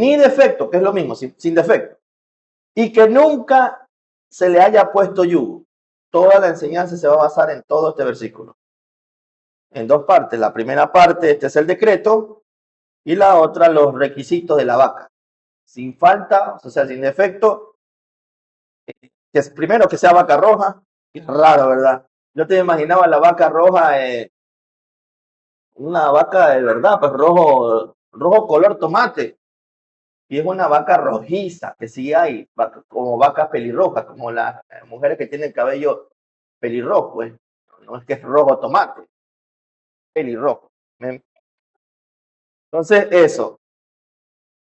ni defecto, que es lo mismo, sin defecto, y que nunca se le haya puesto yugo. Toda la enseñanza se va a basar en todo este versículo. En dos partes. La primera parte, este es el decreto, y la otra, los requisitos de la vaca. Sin falta, o sea, sin defecto. Que es, primero, que sea vaca roja. Es raro, ¿verdad? Yo te imaginaba la vaca roja, una vaca de verdad, pues rojo color tomate. Y es una vaca rojiza, que sí hay, como vacas pelirrojas, como las mujeres que tienen cabello pelirrojo, pues. No es que es rojo tomate, pelirrojo. ¿Ven? Entonces, eso,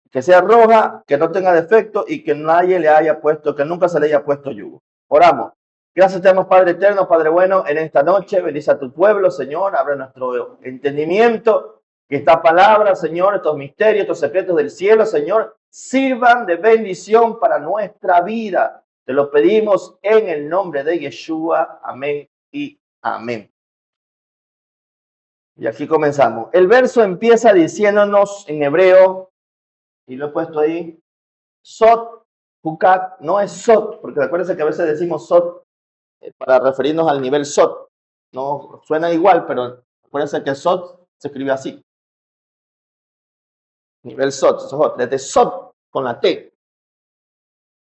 que sea roja, que no tenga defecto y que nadie le haya puesto, que nunca se le haya puesto yugo. Oramos. Gracias te damos, Padre eterno, Padre bueno, en esta noche. Bendice a tu pueblo, Señor. Abre nuestro entendimiento. Que esta palabra, Señor, estos misterios, estos secretos del cielo, Señor, sirvan de bendición para nuestra vida. Te lo pedimos en el nombre de Yeshua. Amén y amén. Y aquí comenzamos. El verso empieza diciéndonos en hebreo, y lo he puesto ahí, Sot, Hukat, no es Sot, porque acuérdense que a veces decimos Sot para referirnos al nivel Sot. No suena igual, pero acuérdense que Sot se escribe así. Nivel Sot, desde Sot con la T.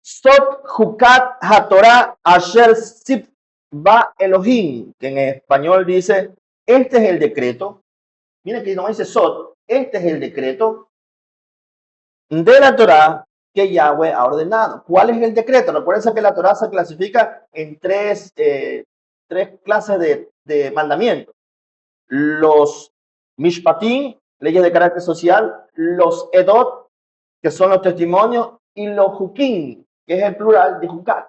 Sot, Hukat, Hatorah, Asher, Sip, Ba, Elohim, que en español dice, este es el decreto. Miren que no dice Sot, este es el decreto de la Torah que Yahweh ha ordenado. ¿Cuál es el decreto? Recuerden que la Torah se clasifica en tres clases de mandamientos. Los Mishpatim, leyes de carácter social, los Edot, que son los testimonios, y los Hukim, que es el plural de Hukat.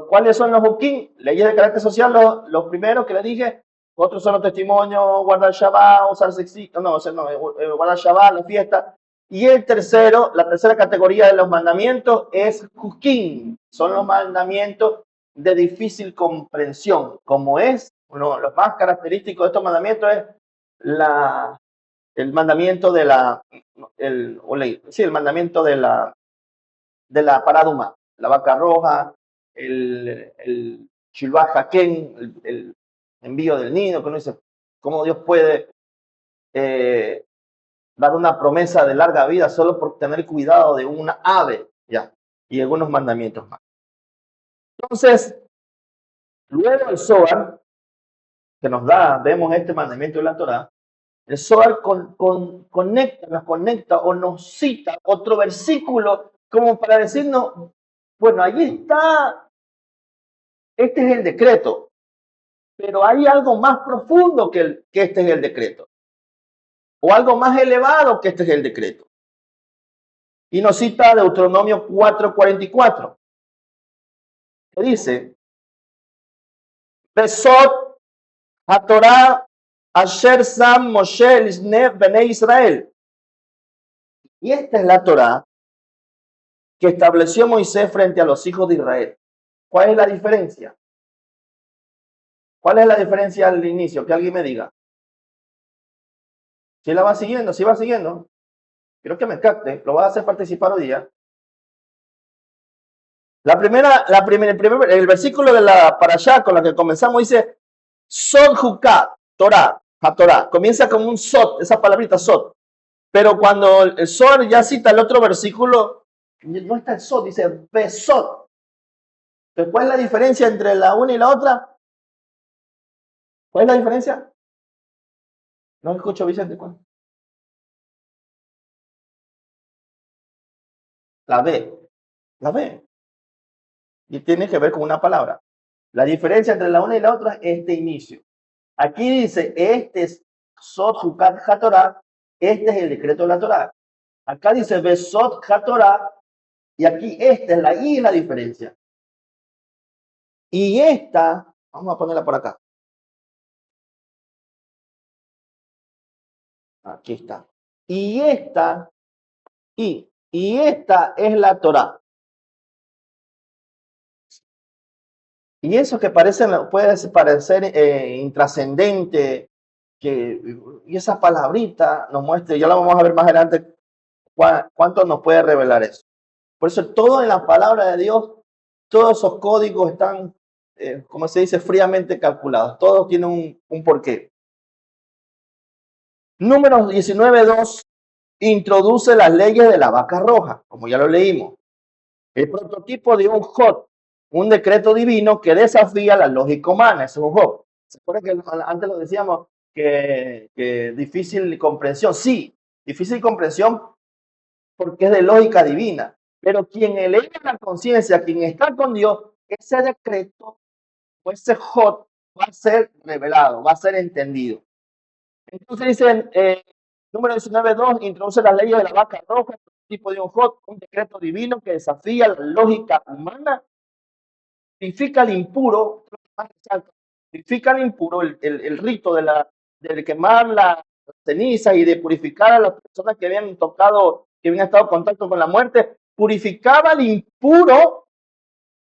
¿Cuáles son los Hukim? Leyes de carácter social, los primeros que les dije. Otros son los testimonios, guardar Shabbat, usar sexito, guardar Shabbat, la fiesta. Y el tercero, la tercera categoría de los mandamientos es Hukim. Son los mandamientos de difícil comprensión. Como es, uno de los más característicos de estos mandamientos es el mandamiento de el mandamiento de la paraduma, la vaca roja, el Shilvah Haken, el envío del nido, que uno dice, ¿cómo Dios puede dar una promesa de larga vida solo por tener cuidado de una ave? Ya, y algunos mandamientos más. Entonces, luego el Zohar, que vemos este mandamiento de la Torah, el Zohar nos conecta o nos cita otro versículo como para decirnos, bueno, ahí está, este es el decreto, pero hay algo más profundo que este es el decreto, o algo más elevado que este es el decreto. Y nos cita Deuteronomio 4:44, que dice, Besot HaTorah Asher Sam Moshe Lisne Bene Israel. Y esta es la Torah que estableció Moisés frente a los hijos de Israel. ¿Cuál es la diferencia? ¿Cuál es la diferencia al inicio? Que alguien me diga. ¿Sí la va siguiendo? ¿Sí va siguiendo? Quiero que me capte. Lo voy a hacer participar hoy día. El versículo de la Parashá con la que comenzamos dice Sod Hukat, Torah, HaTorah. Comienza como un Sod, esa palabrita Sod. Pero cuando el Sod ya cita el otro versículo, no está el Sod, dice Besot. Entonces, ¿cuál es la diferencia entre la una y la otra? ¿Cuál es la diferencia? No escucho, Vicente. ¿Cuál? La B. La B. Y tiene que ver con una palabra. La diferencia entre la una y la otra es este inicio. Aquí dice, este es Sot Hukat HaTorah, este es el decreto de la Torah. Acá dice Besot HaTorah, y aquí esta es la I, la diferencia. Y esta, vamos a ponerla por acá. Aquí está. Y esta es la Torah. Y eso que puede parecer intrascendente, y esa palabrita nos muestra, ya la vamos a ver más adelante, ¿Cuánto nos puede revelar eso? Por eso todo en la palabra de Dios, todos esos códigos están, como se dice, fríamente calculados. Todos tienen un porqué. Número 19.2 introduce las leyes de la vaca roja, como ya lo leímos. El prototipo de un Jot, un decreto divino que desafía la lógica humana. Eso es un Jot. ¿Se acuerdan que antes lo decíamos que difícil comprensión? Sí, difícil comprensión porque es de lógica divina. Pero quien eleva la conciencia, quien está con Dios, ese decreto o ese Jot va a ser revelado, va a ser entendido. Entonces dicen, número 19.2, introduce las leyes de la vaca roja, tipo de un Jot, un decreto divino que desafía la lógica humana, purifica al impuro, purifica al impuro el rito de quemar las cenizas y de purificar a las personas que habían tocado, que habían estado en contacto con la muerte, purificaba al impuro,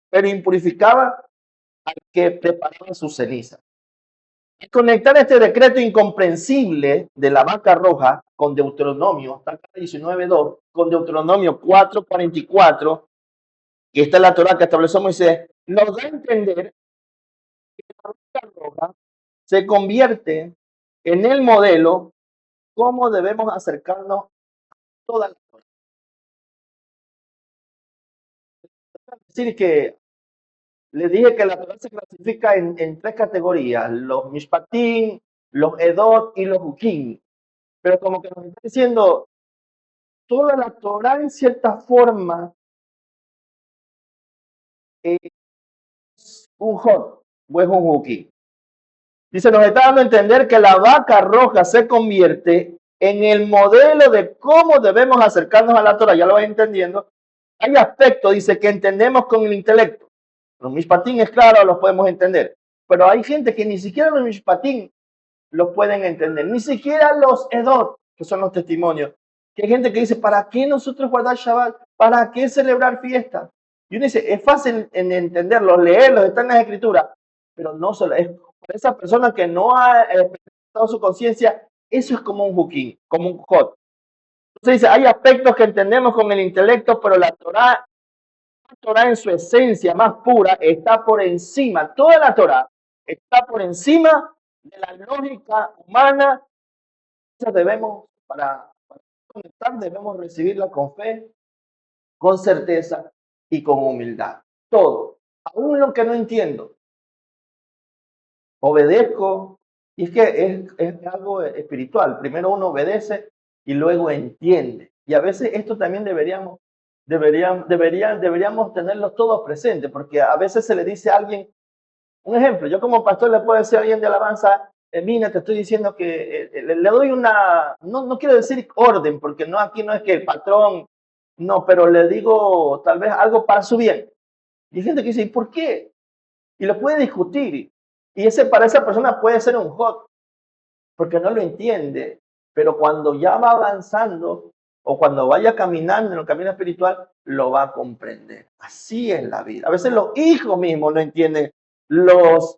pero impurificaba al que preparaba su ceniza. Conectar este decreto incomprensible de la vaca roja con Deuteronomio, 19.2, con Deuteronomio 4.44, que esta es la Torah que estableció Moisés, nos da a entender que la vaca roja se convierte en el modelo cómo debemos acercarnos a toda la Torah. Es decir, que les dije que la Torah se clasifica en tres categorías, los Mishpatim, los Edot y los Hukim. Pero como que nos está diciendo, toda la Torah en cierta forma es un Jot o es un Hukim. Dice, nos está dando a entender que la vaca roja se convierte en el modelo de cómo debemos acercarnos a la Torah. Ya lo vais entendiendo. Hay aspectos, dice, que entendemos con el intelecto. Los mishpatim es claro, los podemos entender. Pero hay gente que ni siquiera los mishpatim los pueden entender. Ni siquiera los edot, que son los testimonios. Que hay gente que dice, ¿para qué nosotros guardar Shabbat? ¿Para qué celebrar fiestas? Y uno dice, es fácil en entenderlos, leerlos, están en las escrituras. Pero no solo, es para esa persona que no ha experimentado su conciencia, eso es como un hukim, como un jot. Entonces dice, hay aspectos que entendemos con el intelecto, pero la Torah en su esencia más pura está por encima, toda la Torah está por encima de la lógica humana. Debemos, para conectar, debemos recibirla con fe, con certeza y con humildad. Todo, aún lo que no entiendo, obedezco. Y es que es algo espiritual. Primero uno obedece y luego entiende. Y a veces esto también deberíamos tenerlo todos presentes, porque a veces se le dice a alguien, un ejemplo, yo como pastor le puedo decir a alguien de alabanza, mira, te estoy diciendo que le doy una, no quiero decir orden, porque no, aquí no es que el patrón, no, pero le digo tal vez algo para su bien. Y hay gente que dice, ¿y por qué? Y lo puede discutir. Y ese para esa persona puede ser un hot, porque no lo entiende. Pero cuando ya va avanzando o cuando vaya caminando en el camino espiritual, lo va a comprender. Así es la vida. A veces los hijos mismos no entienden los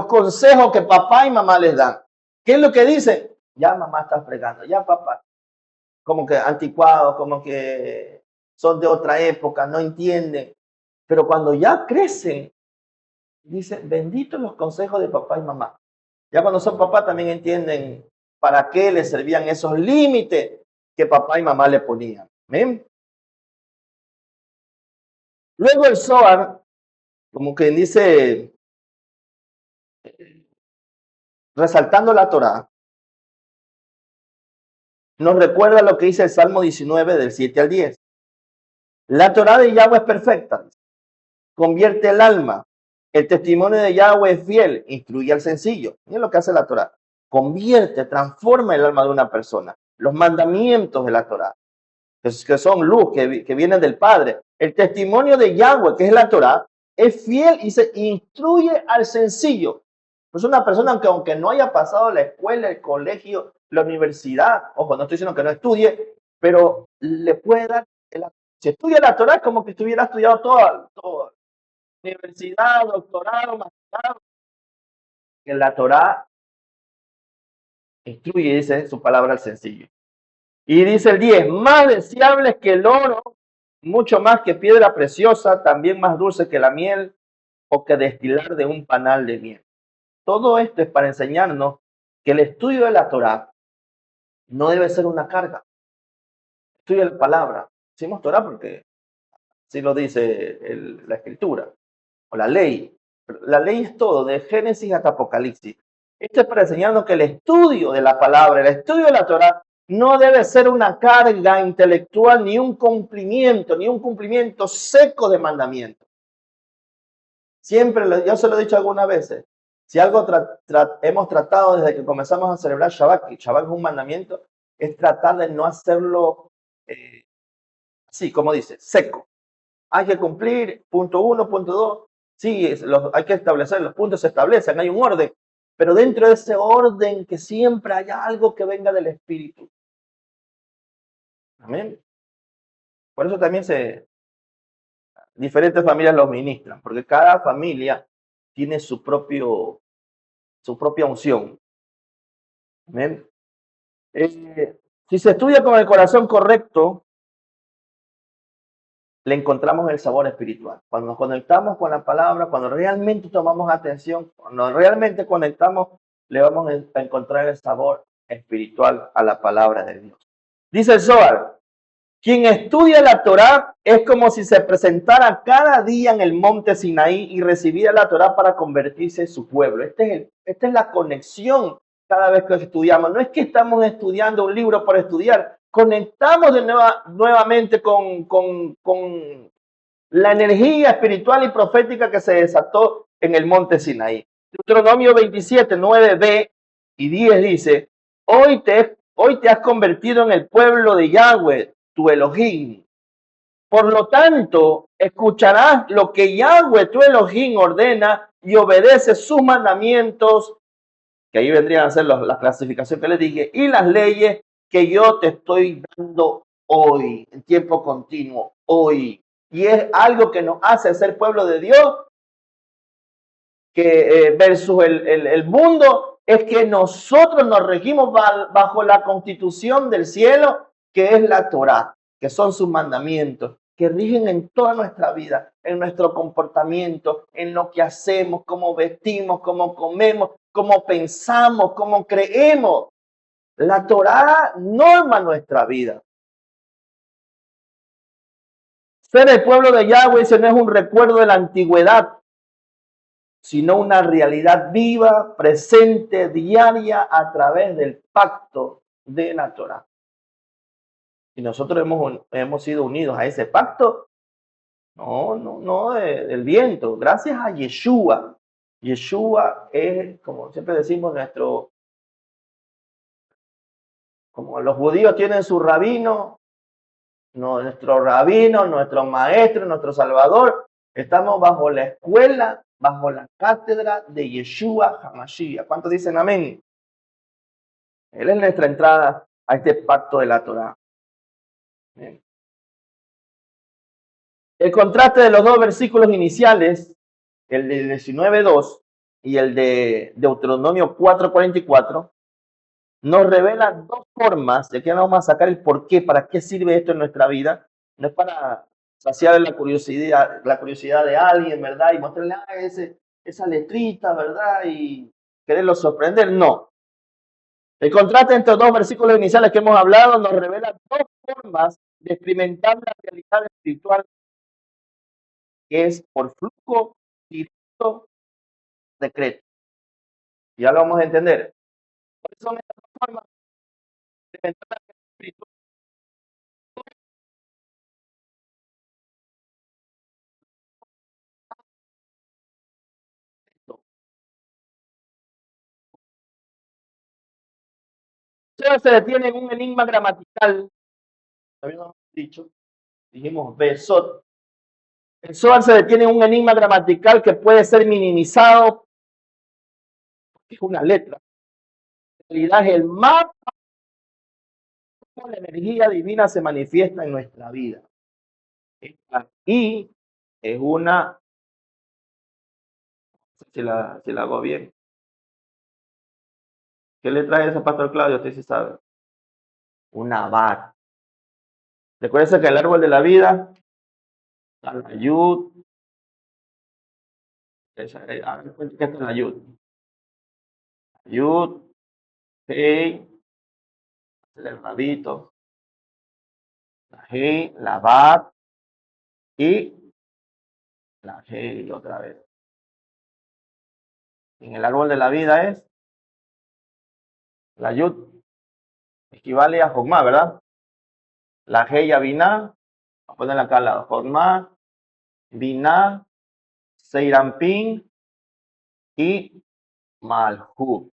consejos que papá y mamá les dan. ¿Qué es lo que dicen? Ya mamá está fregando, ya papá. Como que anticuados, como que son de otra época, no entienden. Pero cuando ya crecen, dicen, benditos los consejos de papá y mamá. Ya cuando son papá también entienden para qué les servían esos límites que papá y mamá le ponían. ¿Ven? Luego el Zohar, como que dice, resaltando la Torá, nos recuerda lo que dice el Salmo 19 del 7 al 10. La Torá de Yahweh es perfecta, convierte el alma. El testimonio de Yahweh es fiel, instruye al sencillo. Miren lo que hace la Torá. Convierte, transforma el alma de una persona. Los mandamientos de la Torá, que son luz, que vienen del Padre. El testimonio de Yahweh, que es la Torá, es fiel y se instruye al sencillo. Pues una persona que aunque no haya pasado la escuela, el colegio, la universidad, ojo, no estoy diciendo que no estudie, pero le puede dar, si estudia la Torá es como que estuviera estudiado toda universidad, doctorado, magistrado, que la Torá instruye, dice su palabra al sencillo. Y dice el 10, más deseables que el oro, mucho más que piedra preciosa, también más dulce que la miel o que destilar de un panal de miel. Todo esto es para enseñarnos que el estudio de la Torá no debe ser una carga. Estudio de la palabra. Decimos Torá porque así lo dice la escritura o la ley. La ley es todo, de Génesis hasta Apocalipsis. Esto es para enseñarnos que el estudio de la palabra, el estudio de la Torá, no debe ser una carga intelectual ni un cumplimiento seco de mandamientos. Siempre, yo se lo he dicho algunas veces, si algo hemos tratado desde que comenzamos a celebrar Shabbat, que Shabbat es un mandamiento, es tratar de no hacerlo así, como dice, seco. Hay que cumplir, punto 1, punto 2. Sí, hay que establecer, los puntos se establecen, hay un orden, pero dentro de ese orden que siempre haya algo que venga del Espíritu. Amén. Por eso también diferentes familias los ministran, porque cada familia tiene su propia unción. Amén. Si se estudia con el corazón correcto, le encontramos el sabor espiritual. Cuando nos conectamos con la palabra, cuando realmente tomamos atención, cuando realmente conectamos, le vamos a encontrar el sabor espiritual a la palabra de Dios. Dice el Zohar, quien estudia la Torá es como si se presentara cada día en el monte Sinaí y recibiera la Torá para convertirse en su pueblo. Esta es la conexión cada vez que estudiamos. No es que estamos estudiando un libro por estudiar, conectamos nuevamente con la energía espiritual y profética que se desató en el monte Sinaí. Deuteronomio 27, 9b y 10 dice, hoy te has convertido en el pueblo de Yahweh, tu Elohim. Por lo tanto, escucharás lo que Yahweh, tu Elohim, ordena y obedeces sus mandamientos, que ahí vendrían a ser la clasificación que les dije, y las leyes que yo te estoy dando hoy, en tiempo continuo, hoy. Y es algo que nos hace ser pueblo de Dios, que versus el mundo, es que nosotros nos regimos bajo la constitución del cielo, que es la Torá, que son sus mandamientos, que rigen en toda nuestra vida, en nuestro comportamiento, en lo que hacemos, cómo vestimos, cómo comemos, cómo pensamos, cómo creemos. La Torá norma nuestra vida. Ser el pueblo de Yahweh no es un recuerdo de la antigüedad, sino una realidad viva, presente, diaria, a través del pacto de la Torá. Y nosotros hemos sido unidos a ese pacto, no del viento, gracias a Yeshua. Yeshua es, como siempre decimos, como los judíos tienen su rabino, nuestro rabino, nuestro maestro, nuestro salvador, estamos bajo la escuela, bajo la cátedra de Yeshua HaMashiach. ¿Cuántos dicen amén? Él es nuestra entrada a este pacto de la Torá. Bien. El contraste de los dos versículos iniciales, el de 19:2 y el de Deuteronomio 4:44, nos revela dos formas, de que vamos a sacar el por qué, para qué sirve esto en nuestra vida. No es para saciar la curiosidad de alguien, ¿verdad? Y mostrarle esa letrita, ¿verdad? Y quererlo sorprender. No. El contraste entre los dos versículos iniciales que hemos hablado nos revela dos formas de experimentar la realidad espiritual, que es por flujo directo decreto. Ya lo vamos a entender. ¿Cuáles son estas dos formas de experimentar la realidad espiritual? Se detiene en un enigma gramatical, habíamos dicho, dijimos Besot. El Zohar se detiene en un enigma gramatical que puede ser minimizado, porque es una letra. En realidad es el mapa cómo la energía divina se manifiesta en nuestra vida. Aquí es una, si la hago bien. ¿Qué letra es esa, Pastor Claudio? Usted sí sabe. una bat. Recuerden que el árbol de la vida, la yud, hagan cuenta que esta es la yud. Yud, hey, el rabito, la hey, la bat y la hey otra vez. En el árbol de la vida es la yud, equivale a Jogma, ¿verdad? La hey a Binah, a ponerla acá al lado, Jogma, Binah, Seirampin y Malhut.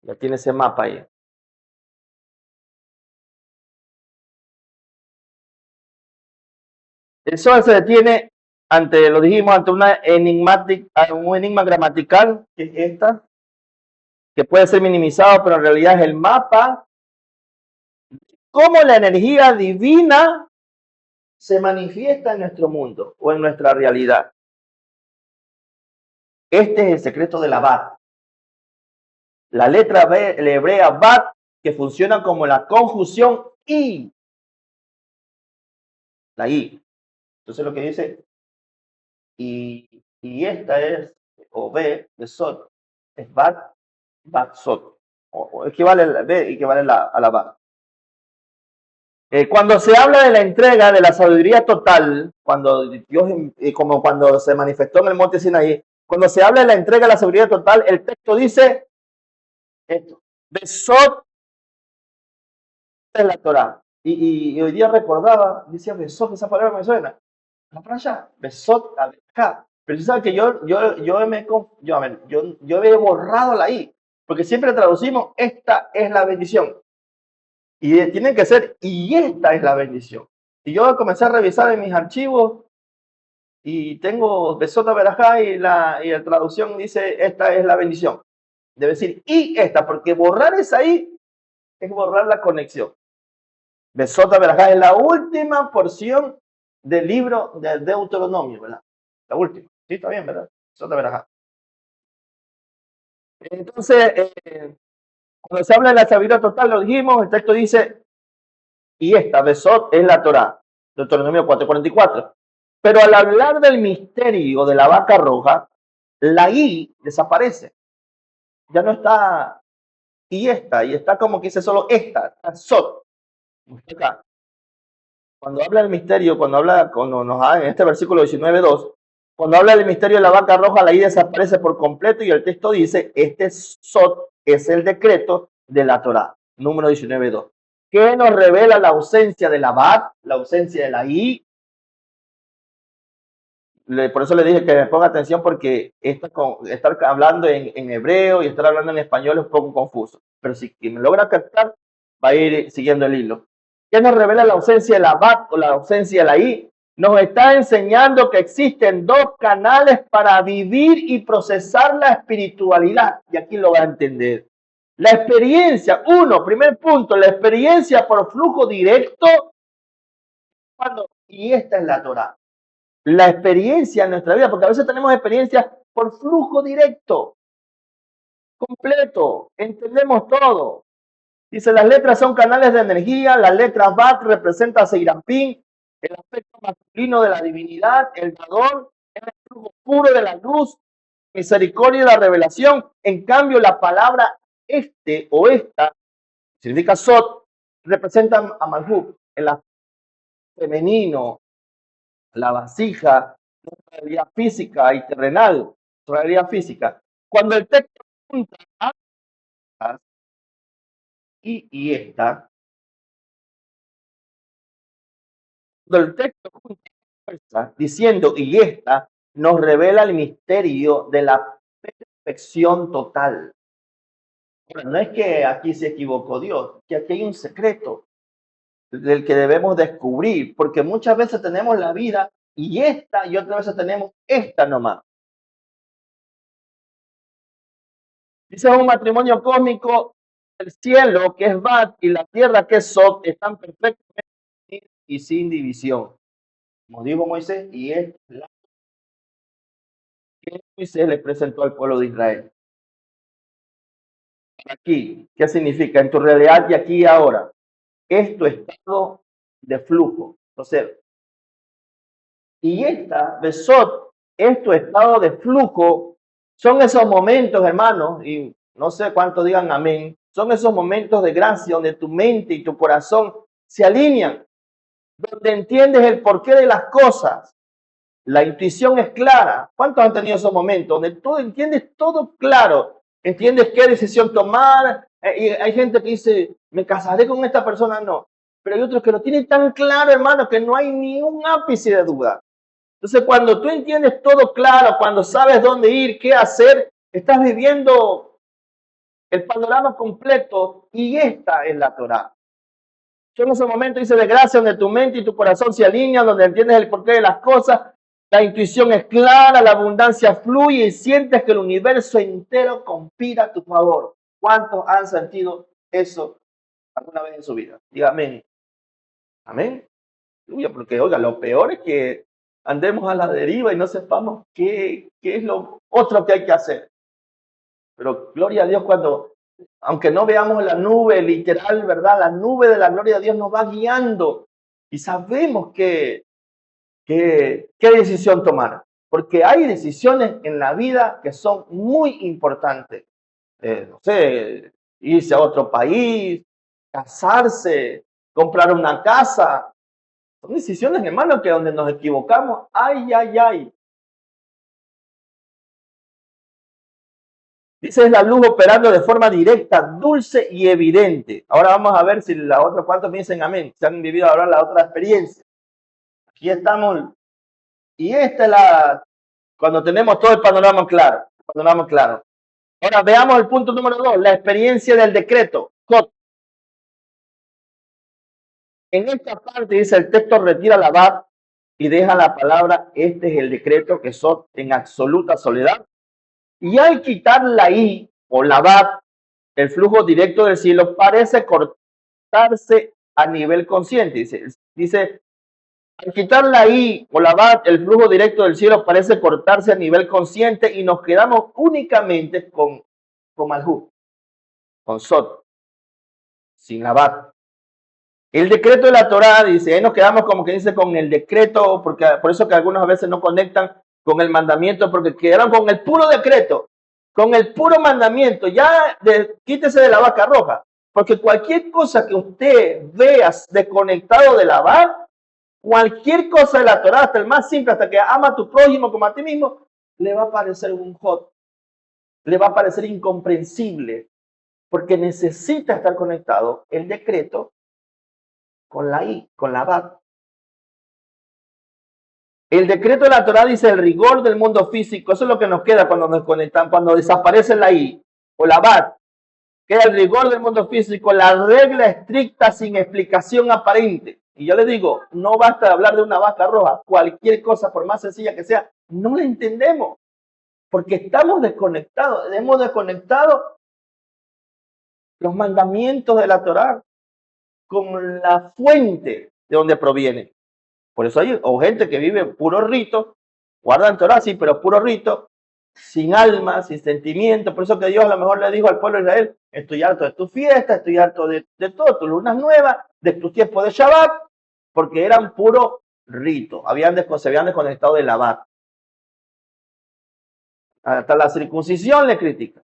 Ya tiene ese mapa ahí. El sol se detiene ante, lo dijimos, ante un enigma gramatical, que es esta, que puede ser minimizado, pero en realidad es el mapa, cómo la energía divina se manifiesta en nuestro mundo o en nuestra realidad. Este es el secreto de la Bat. La letra B, la hebrea Bat, que funciona como la conjunción I. La I. Entonces lo que dice, y esta es, o B, de Sot, es Bat, Bat Sot. O equivale a B, equivale a la Bat. Cuando se habla de la entrega de la sabiduría total, cuando Dios, como cuando se manifestó en el monte Sinaí, cuando se habla de la entrega de la sabiduría total, el texto dice esto, Besot es la Torah. Y hoy día recordaba, decía Besot, esa palabra me suena. La playa, Besot, acá. Pero tú sabes que yo he borrado la I, porque siempre traducimos, esta es la bendición. Y tienen que ser, y esta es la bendición. Y yo comencé a revisar en mis archivos y tengo Besota Berajá y la traducción dice, esta es la bendición. Debe decir, y esta, porque borrar esa ahí es borrar la conexión. Besota Berajá es la última porción del libro de Deuteronomio, ¿verdad? La última. Sí, está bien, ¿verdad? Besota Berajá. Entonces, cuando se habla de la sabiduría total, lo dijimos, el texto dice, y esta, Besot, es la Torah. Deuteronomio 4:44. Pero al hablar del misterio de la vaca roja, la I desaparece. Ya no está y está como que dice solo esta, Sot. Acá. Cuando habla del misterio, cuando nos da en este versículo 19:2, cuando habla del misterio de la vaca roja, la I desaparece por completo y el texto dice, este Sot es el decreto de la Torah, número 19:2. ¿Qué nos revela la ausencia de la Bat, la ausencia de la I? Por eso le dije que me ponga atención porque estar hablando en hebreo y estar hablando en español es un poco confuso. Pero si me logra captar, va a ir siguiendo el hilo. ¿Qué nos revela la ausencia de la Bat o la ausencia de la I? Nos está enseñando que existen dos canales para vivir y procesar la espiritualidad. Y aquí lo va a entender. La experiencia, primer punto, la experiencia por flujo directo. Y esta es la Torah. La experiencia en nuestra vida, porque a veces tenemos experiencias por flujo directo, completo, entendemos todo. Dice, las letras son canales de energía, la letra Bat representa a Seirampín, el aspecto masculino de la divinidad, el dador, es el flujo puro de la luz, misericordia y la revelación. En cambio, la palabra este o esta, significa Sot, representa a Malhut, el femenino, la vasija, la realidad física y terrenal, realidad física. Cuando el texto junta ambas y esta, cuando el texto junta ambas, diciendo y esta, nos revela el misterio de la perfección total. Bueno, no es que aquí se equivocó Dios, que aquí hay un secreto del que debemos descubrir, porque muchas veces tenemos la vida y esta, y otras veces tenemos esta nomás. Dice, un matrimonio cósmico, el cielo, que es Bat, y la tierra, que es Sot, están perfectamente unidos y sin división. Como dijo Moisés, y es la que Moisés le presentó al pueblo de Israel. aquí. ¿Qué significa? En tu realidad de aquí y ahora. Es tu estado de flujo. Entonces, y esta, Besot, es tu estado de flujo. Son esos momentos, hermanos, y no sé cuántos digan amén. Son esos momentos de gracia donde tu mente y tu corazón se alinean, donde entiendes el porqué de las cosas. La intuición es clara. ¿Cuántos han tenido esos momentos donde tú entiendes todo claro? Entiendes qué decisión tomar. Y hay gente que dice, me casaré con esta persona, no. Pero hay otros que lo tienen tan claro, hermano, que no hay ni un ápice de duda. Entonces, cuando tú entiendes todo claro, cuando sabes dónde ir, qué hacer, estás viviendo el panorama completo y esta es la Torá. Son esos momentos, dice, de gracia donde tu mente y tu corazón se alinean, donde entiendes el porqué de las cosas, la intuición es clara, la abundancia fluye y sientes que el universo entero conspira a tu favor. ¿Cuántos han sentido eso alguna vez en su vida? Diga amén. Amén. Porque, oiga, lo peor es que andemos a la deriva y no sepamos qué es lo otro que hay que hacer. Pero gloria a Dios cuando, aunque no veamos la nube literal, ¿verdad? La nube de la gloria de Dios nos va guiando y sabemos qué decisión tomar. Porque hay decisiones en la vida que son muy importantes. No sé, irse a otro país, casarse, comprar una casa. Son decisiones, hermano, que donde nos equivocamos, ay, ay, ay. Dice, es la luz operando de forma directa, dulce y evidente. Ahora vamos a ver si la otra, ¿cuántos me dicen amén? Se han vivido ahora la otra experiencia. Aquí estamos. Y esta es la, cuando tenemos todo el panorama claro. Panorama claro. Ahora veamos el punto número 2, la experiencia del decreto. En esta parte dice el texto retira la bab y deja la palabra, este es el decreto que son en absoluta soledad. Y al quitar la i o la bab, el flujo directo del cielo parece cortarse a nivel consciente. Dice al quitar la i o la bab, el flujo directo del cielo parece cortarse a nivel consciente y nos quedamos únicamente con Malhut, con Sot, sin la bab. El decreto de la Torá, dice, ahí nos quedamos como que dice con el decreto, porque por eso que algunas veces no conectan con el mandamiento, porque quedaron con el puro decreto, con el puro mandamiento, ya quítese de la vaca roja, porque cualquier cosa que usted vea desconectado de la vaca, cualquier cosa de la Torá, hasta el más simple, hasta que ama a tu prójimo como a ti mismo, le va a parecer un hot, le va a parecer incomprensible, porque necesita estar conectado el decreto con la I, con la BAT. El decreto de la Torá dice el rigor del mundo físico. Eso es lo que nos queda cuando nos conectan, cuando desaparece la I o la BAT. Queda el rigor del mundo físico, la regla estricta sin explicación aparente. Y yo le digo, no basta hablar de una vaca roja. Cualquier cosa, por más sencilla que sea, no la entendemos. Porque estamos desconectados. Hemos desconectado los mandamientos de la Torá con la fuente de donde proviene. Por eso hay gente que vive puro rito, guardan Torah, sí, pero puro rito, sin alma, sin sentimiento. Por eso que Dios a lo mejor le dijo al pueblo de Israel, estoy harto de tu fiesta, estoy harto de todo, tus lunas nuevas, de tus tiempos de Shabbat, porque eran puro rito, se habían desconectado de Labat. Hasta la circuncisión le critica.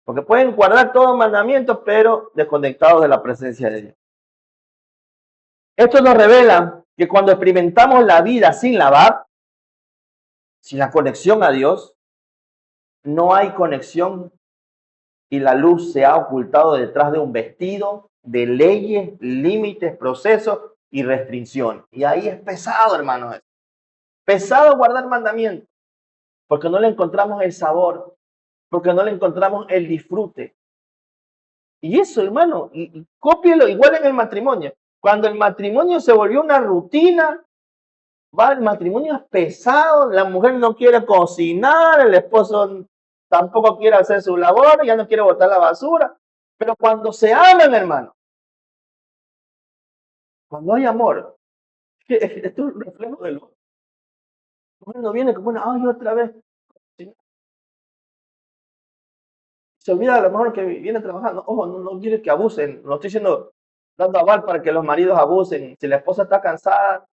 Porque pueden guardar todos los mandamientos, pero desconectados de la presencia de Dios. Esto nos revela que cuando experimentamos la vida sin lavar, sin la conexión a Dios, no hay conexión y la luz se ha ocultado detrás de un vestido de leyes, límites, procesos y restricciones. Y ahí es pesado, hermanos. Pesado guardar mandamientos, porque no le encontramos el sabor, porque no le encontramos el disfrute. Y eso, hermano, y cópielo igual en el matrimonio. Cuando el matrimonio se volvió una rutina, el matrimonio es pesado, la mujer no quiere cocinar, el esposo tampoco quiere hacer su labor, ya no quiere botar la basura. Pero cuando se aman, hermano, cuando hay amor, esto es un reflejo de lo. No viene como una, ay, otra vez. Se olvida a lo mejor que viene trabajando. Ojo, no quiere que abusen. No estoy diciendo, dando aval para que los maridos abusen. Si la esposa está cansada,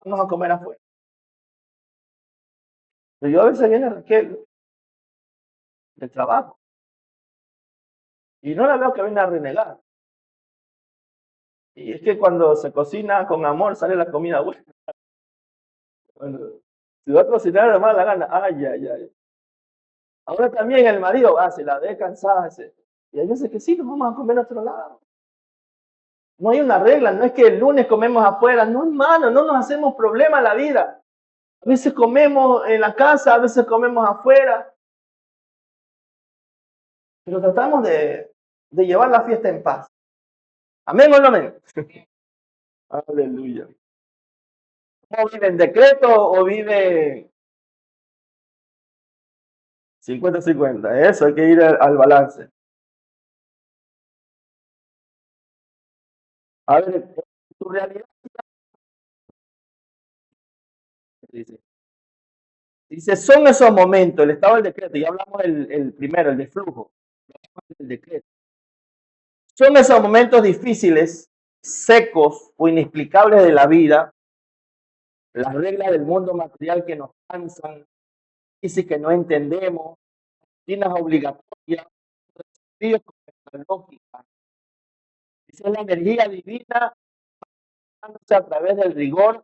vamos a comer afuera. Pero yo a veces viene Raquel del trabajo y no la veo que viene a renegar. Y es que cuando se cocina con amor sale la comida buena. Cuando si va a cocinar de mala gana, ay, ay, ay. Ahora también el marido, se la ve cansada. Y hay veces que sí, nos vamos a comer a otro lado. No hay una regla, no es que el lunes comemos afuera, no hermano, no nos hacemos problema en la vida. A veces comemos en la casa, a veces comemos afuera, pero tratamos de llevar la fiesta en paz. ¿Amén o no amén? Aleluya. ¿O vive en decreto o vive 50-50? Eso, hay que ir al balance. A ver, tu realidad dice. Dice, son esos momentos, el estado del decreto, ya hablamos el primero, el de flujo, el decreto. Son esos momentos difíciles, secos o inexplicables de la vida, las reglas del mundo material que nos cansan, dice que no entendemos, rutinas obligatorias, desafíos con nuestra lógica. Dice la energía divina a través del rigor,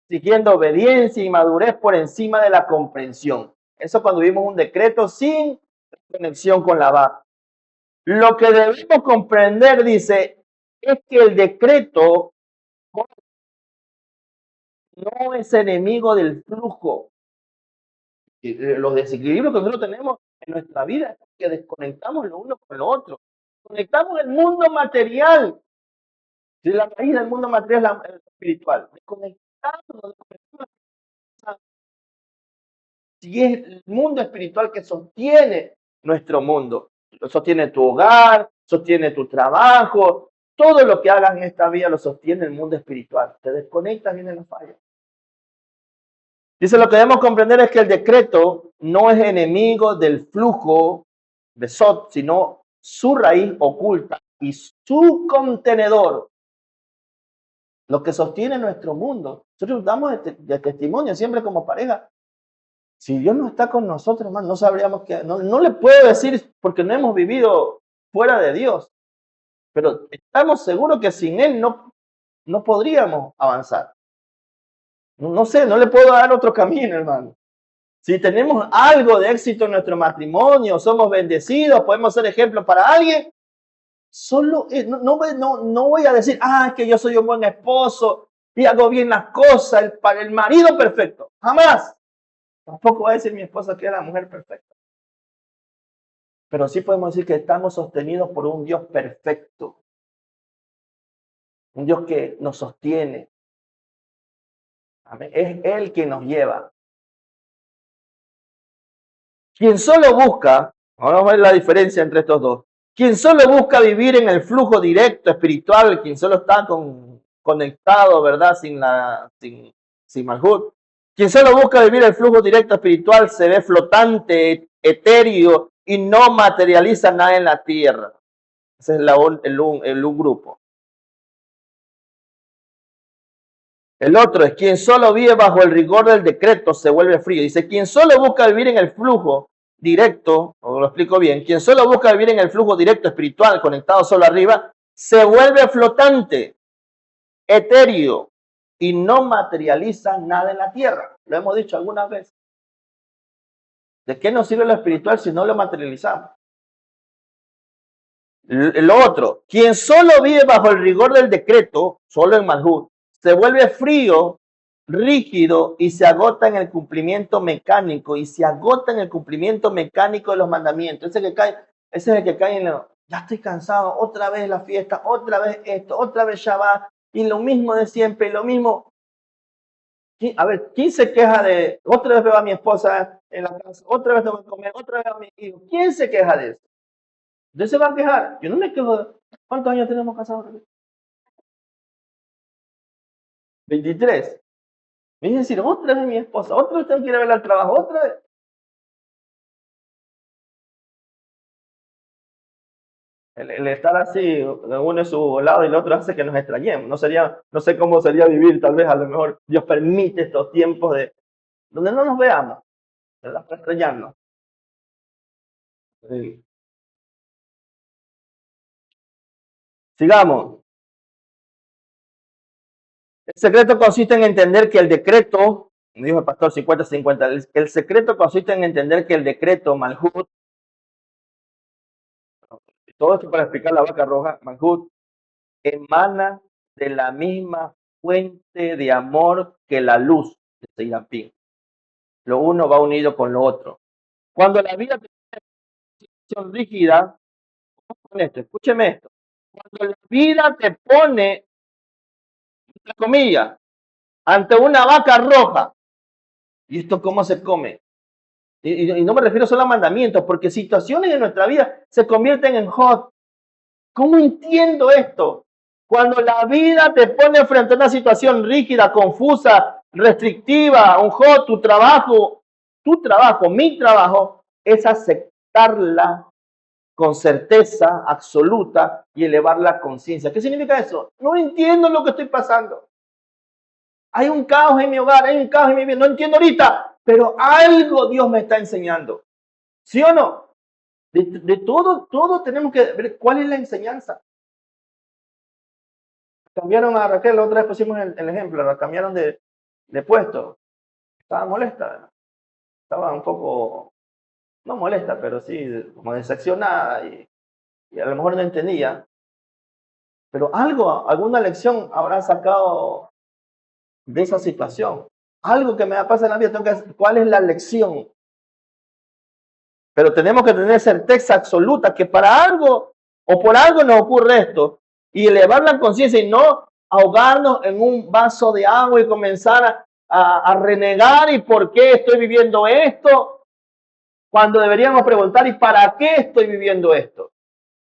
siguiendo obediencia y madurez por encima de la comprensión. Eso cuando vimos un decreto sin conexión con la base. Lo que debemos comprender, dice, es que el decreto no es enemigo del flujo. Los desequilibrios que nosotros tenemos en nuestra vida es que desconectamos lo uno con lo otro. Conectamos el mundo material. Si la raíz del mundo material es la espiritual. Desconectamos. Si es el mundo espiritual que sostiene nuestro mundo. Sostiene tu hogar, sostiene tu trabajo. Todo lo que hagas en esta vida lo sostiene el mundo espiritual. Te desconectas, viene la falla. Dice, lo que debemos comprender es que el decreto no es enemigo del flujo de Sot, sino su raíz oculta y su contenedor, lo que sostiene nuestro mundo. Nosotros damos de testimonio siempre como pareja. Si Dios no está con nosotros, hermano, no sabríamos que, no le puedo decir porque no hemos vivido fuera de Dios, pero estamos seguros que sin Él no podríamos avanzar. No sé, no le puedo dar otro camino, hermano. Si tenemos algo de éxito en nuestro matrimonio, somos bendecidos, podemos ser ejemplo para alguien, solo no voy a decir, es que yo soy un buen esposo y hago bien las cosas, para el marido perfecto. Jamás. Tampoco voy a decir mi esposa que es la mujer perfecta. Pero sí podemos decir que estamos sostenidos por un Dios perfecto. Un Dios que nos sostiene. Amén. Es Él quien nos lleva. Quien solo busca, ahora vamos a ver la diferencia entre estos dos. Quien solo busca vivir en el flujo directo espiritual, quien solo está conectado, ¿verdad? Sin Malhut. Quien solo busca vivir el flujo directo espiritual se ve flotante, etéreo y no materializa nada en la tierra. Ese es un grupo. El otro es quien solo vive bajo el rigor del decreto se vuelve frío. Dice, quien solo busca vivir en el flujo directo, o lo explico bien, quien solo busca vivir en el flujo directo espiritual, conectado solo arriba, se vuelve flotante, etéreo y no materializa nada en la tierra. Lo hemos dicho algunas veces. ¿De qué nos sirve lo espiritual si no lo materializamos? Lo otro, quien solo vive bajo el rigor del decreto, solo en Malhut, se vuelve frío, rígido y se agota en el cumplimiento mecánico de los mandamientos. Ese es el que cae en ya estoy cansado, otra vez la fiesta, otra vez esto, otra vez Shabbat, y lo mismo de siempre, y lo mismo. A ver, ¿quién se queja de, otra vez veo a mi esposa en la casa, otra vez tengo que comer, otra vez a mi hijo? ¿Quién se queja de eso? ¿Usted se va a quejar? Yo no me quejo. ¿Cuántos años tenemos casados? 23. Me dice decir, otra vez mi esposa, otra vez tengo que ir a ver al trabajo, otra vez. El estar así, uno es su lado y el otro hace que nos extrañemos. No sé cómo sería vivir, tal vez a lo mejor Dios permite estos tiempos de donde no nos veamos, ¿verdad? Para extrañarnos. Sí. Sigamos. El secreto consiste en entender que el decreto, me dijo el pastor 50-50, el secreto consiste en entender que el decreto Malhut, todo esto para explicar la vaca roja, Malhut, emana de la misma fuente de amor que la luz de Seirapín. Lo uno va unido con lo otro. Cuando la vida te pone rígida, con esto, escúcheme esto. Cuando la vida te pone, entre comillas, ante una vaca roja, ¿y esto cómo se come? Y no me refiero solo a mandamientos, porque situaciones en nuestra vida se convierten en hot. ¿Cómo entiendo esto? Cuando la vida te pone frente a una situación rígida, confusa, restrictiva, un hot, mi trabajo es aceptarla con certeza absoluta y elevar la conciencia. ¿Qué significa eso? No entiendo lo que estoy pasando. Hay un caos en mi hogar, hay un caos en mi vida, no entiendo ahorita, pero algo Dios me está enseñando. ¿Sí o no? De todo tenemos que ver cuál es la enseñanza. Cambiaron a Raquel, la otra vez pusimos el ejemplo, la cambiaron de puesto. Estaba molesta, estaba un poco, no molesta, pero sí como decepcionada y a lo mejor no entendía. Pero algo, alguna lección habrá sacado de esa situación. Algo que me pasa en la vida, ¿cuál es la lección? Pero tenemos que tener certeza absoluta que para algo o por algo nos ocurre esto y elevar la conciencia y no ahogarnos en un vaso de agua y comenzar a renegar y por qué estoy viviendo esto, cuando deberíamos preguntar ¿y para qué estoy viviendo esto?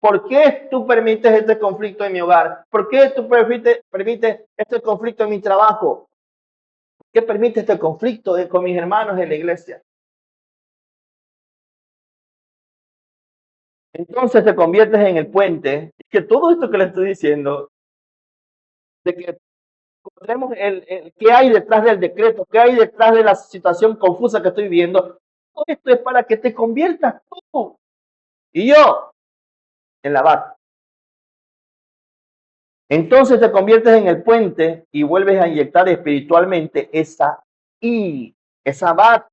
¿Por qué tú permites este conflicto en mi hogar? ¿Por qué tú permites este conflicto en mi trabajo? ¿Por qué permite este conflicto con mis hermanos en la iglesia? Entonces te conviertes en el puente, que todo esto que le estoy diciendo, de que encontremos qué hay detrás del decreto, qué hay detrás de la situación confusa que estoy viviendo, todo esto es para que te conviertas tú y yo en la vaca. Entonces te conviertes en el puente y vuelves a inyectar espiritualmente esa vaca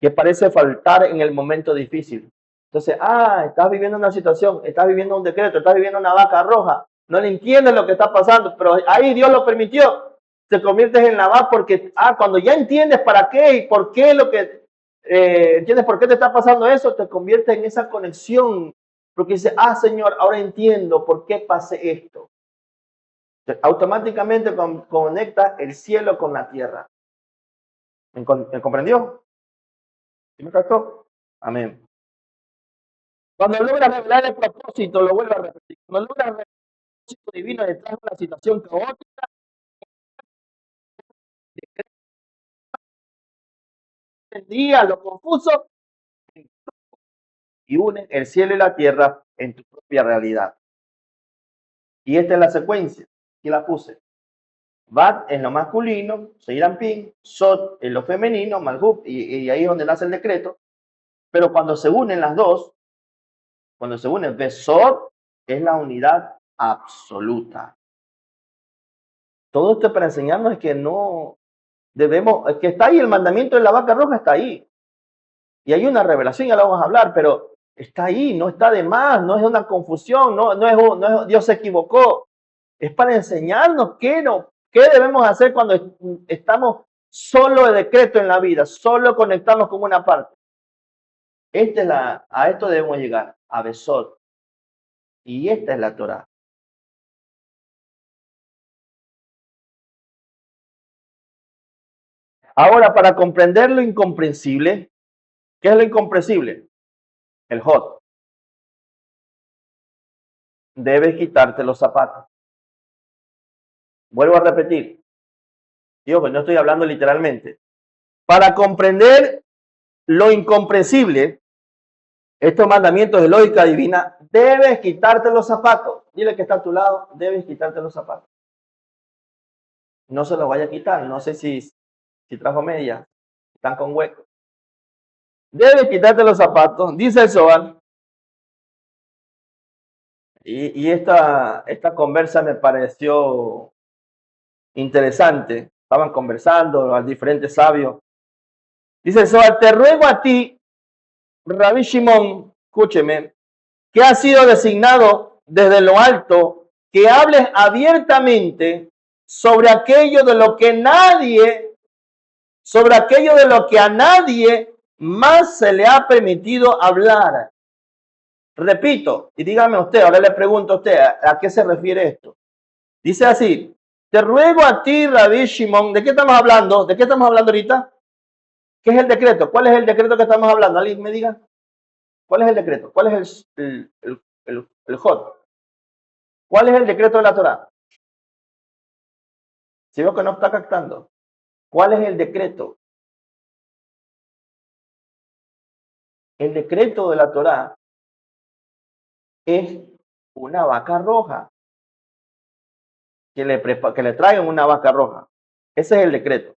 que parece faltar en el momento difícil. Entonces, estás viviendo una situación, estás viviendo un decreto, estás viviendo una vaca roja, no le entiendes lo que está pasando, pero ahí Dios lo permitió. Te conviertes en la vaca porque, cuando ya entiendes para qué y por qué entiendes por qué te está pasando eso, te conviertes en esa conexión. Porque dices, Señor, ahora entiendo por qué pasé esto. Automáticamente conecta el cielo con la tierra. ¿Me comprendió? ¿Sí me captó? Amén. Cuando logras revelar el propósito, lo vuelvo a repetir. Cuando logras revelar el propósito divino detrás de una situación caótica, el día, lo confuso, y une el cielo y la tierra en tu propia realidad. Y esta es la secuencia. Aquí la puse. Bat en lo masculino, Seirampín, Sot en lo femenino, Malhub, y ahí es donde nace el decreto. Pero cuando se unen las dos, cuando se unen, Besot es la unidad absoluta. Todo esto para enseñarnos es que no debemos, que está ahí el mandamiento de la vaca roja, está ahí. Y hay una revelación, ya lo vamos a hablar, pero está ahí, no está de más, no es una confusión, no es Dios se equivocó. Es para enseñarnos qué debemos hacer cuando estamos solo de decreto en la vida, solo conectarnos como una parte. A esto debemos llegar, a Besot. Y esta es la Torah. Ahora, para comprender lo incomprensible, ¿qué es lo incomprensible? El hot. Debes quitarte los zapatos. Vuelvo a repetir. Digo, pues no estoy hablando literalmente. Para comprender lo incomprensible, Estos mandamientos de lógica divina, debes quitarte los zapatos. Dile que está a tu lado, debes quitarte los zapatos. No se los vaya a quitar, no sé si trajo medias, están con hueco. Debes quitarte los zapatos, dice el Zohar. Y esta conversa me pareció interesante. Estaban conversando los diferentes sabios. Dice el Zohar, te ruego a ti, Rabí Shimon, escúcheme, que has sido designado desde lo alto, que hables abiertamente sobre aquello de lo que a nadie más se le ha permitido hablar. Repito, y dígame usted, ahora le pregunto a usted, ¿a qué se refiere esto? Dice así, te ruego a ti, Rabí Shimon, ¿de qué estamos hablando? ¿De qué estamos hablando ahorita? ¿Qué es el decreto? ¿Cuál es el decreto que estamos hablando? ¿Alguien me diga? ¿Cuál es el decreto? ¿Cuál es el Jot? ¿Cuál es el decreto de la Torah? Si veo que no está captando. ¿Cuál es el decreto? El decreto de la Torah es una vaca roja. Que le traigan una vaca roja. Ese es el decreto.